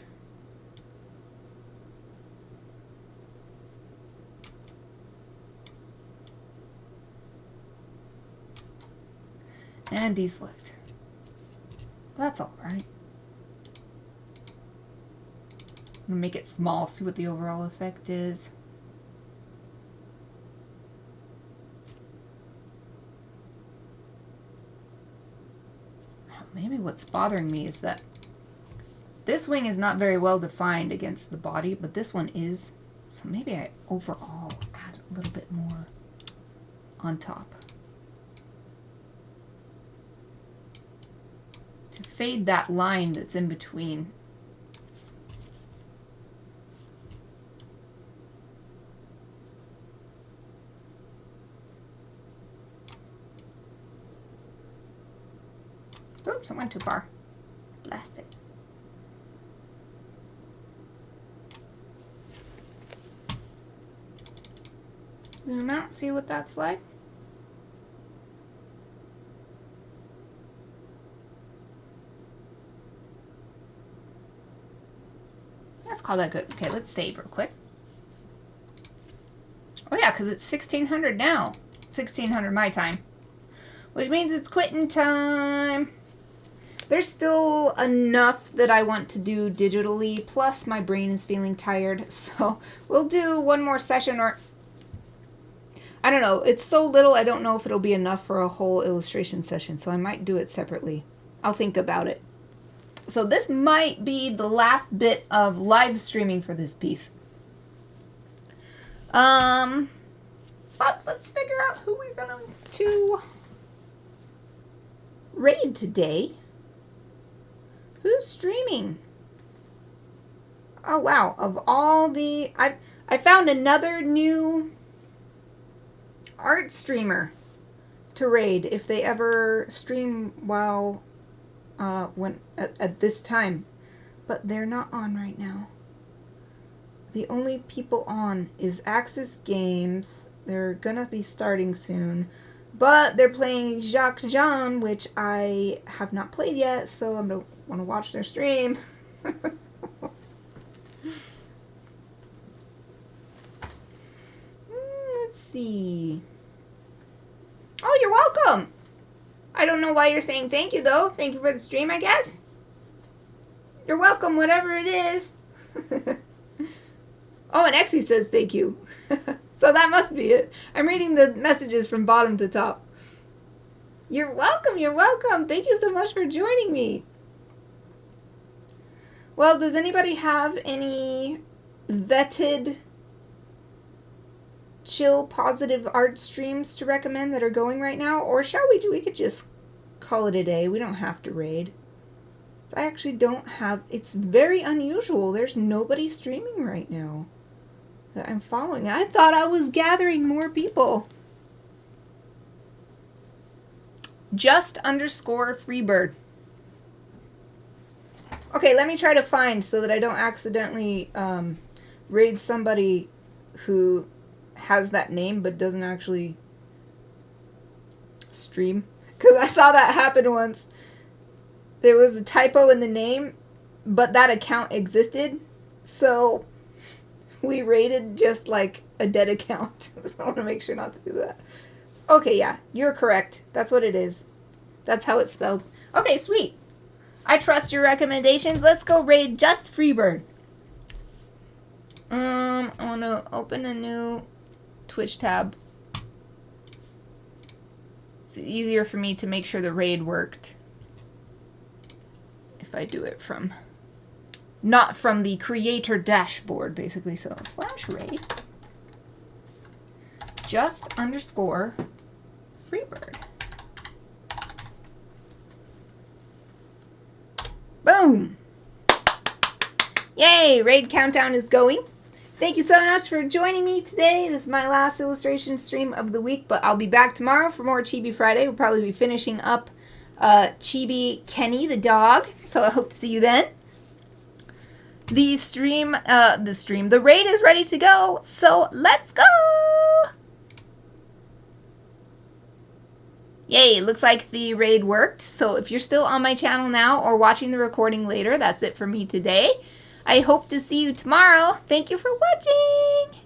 And deselect. That's all right. I'm gonna make it small, see what the overall effect is. Maybe what's bothering me is that this wing is not very well defined against the body, but this one is. So maybe I overall add a little bit more on top. To fade that line that's in between. Oops, I went too far. Blast it. Zoom out, see what that's like. Let's call that good. Okay, let's save real quick. Oh yeah, because it's 1600 now. 1600 my time. Which means it's quitting time. There's still enough that I want to do digitally, plus my brain is feeling tired, so we'll do one more session, or I don't know. It's so little, I don't know if it'll be enough for a whole illustration session, so I might do it separately. I'll think about it. So this might be the last bit of live streaming for this piece. But let's figure out who we're going to raid today. Who's streaming? Oh wow, of all the... I found another new art streamer to raid if they ever stream while at this time. But they're not on right now. The only people on is Axis Games. They're gonna be starting soon. But they're playing Jacques Jean, which I have not played yet, so I'm want to watch their stream. Let's see. Oh, you're welcome. I don't know why you're saying thank you, though. Thank you for the stream, I guess. You're welcome, whatever it is. Oh, and Exie says thank you. So that must be it. I'm reading the messages from bottom to top. You're welcome, you're welcome. Thank you so much for joining me. Well, does anybody have any vetted, chill, positive art streams to recommend that are going right now? Or shall we could just call it a day. We don't have to raid. I actually don't have, it's very unusual. There's nobody streaming right now that I'm following. I thought I was gathering more people. Just_Freebird. Okay, let me try to find so that I don't accidentally raid somebody who has that name but doesn't actually stream. Because I saw that happen once. There was a typo in the name, but that account existed, so we raided just like a dead account. So I want to make sure not to do that. Okay, yeah, you're correct. That's what it is. That's how it's spelled. Okay, sweet. I trust your recommendations. Let's go raid Just Freebird. I want to open a new Twitch tab. It's easier for me to make sure the raid worked if I do it from, not from the creator dashboard, basically. So /raid Just_Freebird. Boom! Yay! Raid countdown is going. Thank you so much for joining me today. This is my last illustration stream of the week, but I'll be back tomorrow for more Chibi Friday. We'll probably be finishing up Chibi Kenny the dog, so I hope to see you then. The raid is ready to go, so let's go! Yay, looks like the raid worked. So if you're still on my channel now or watching the recording later, that's it for me today. I hope to see you tomorrow. Thank you for watching!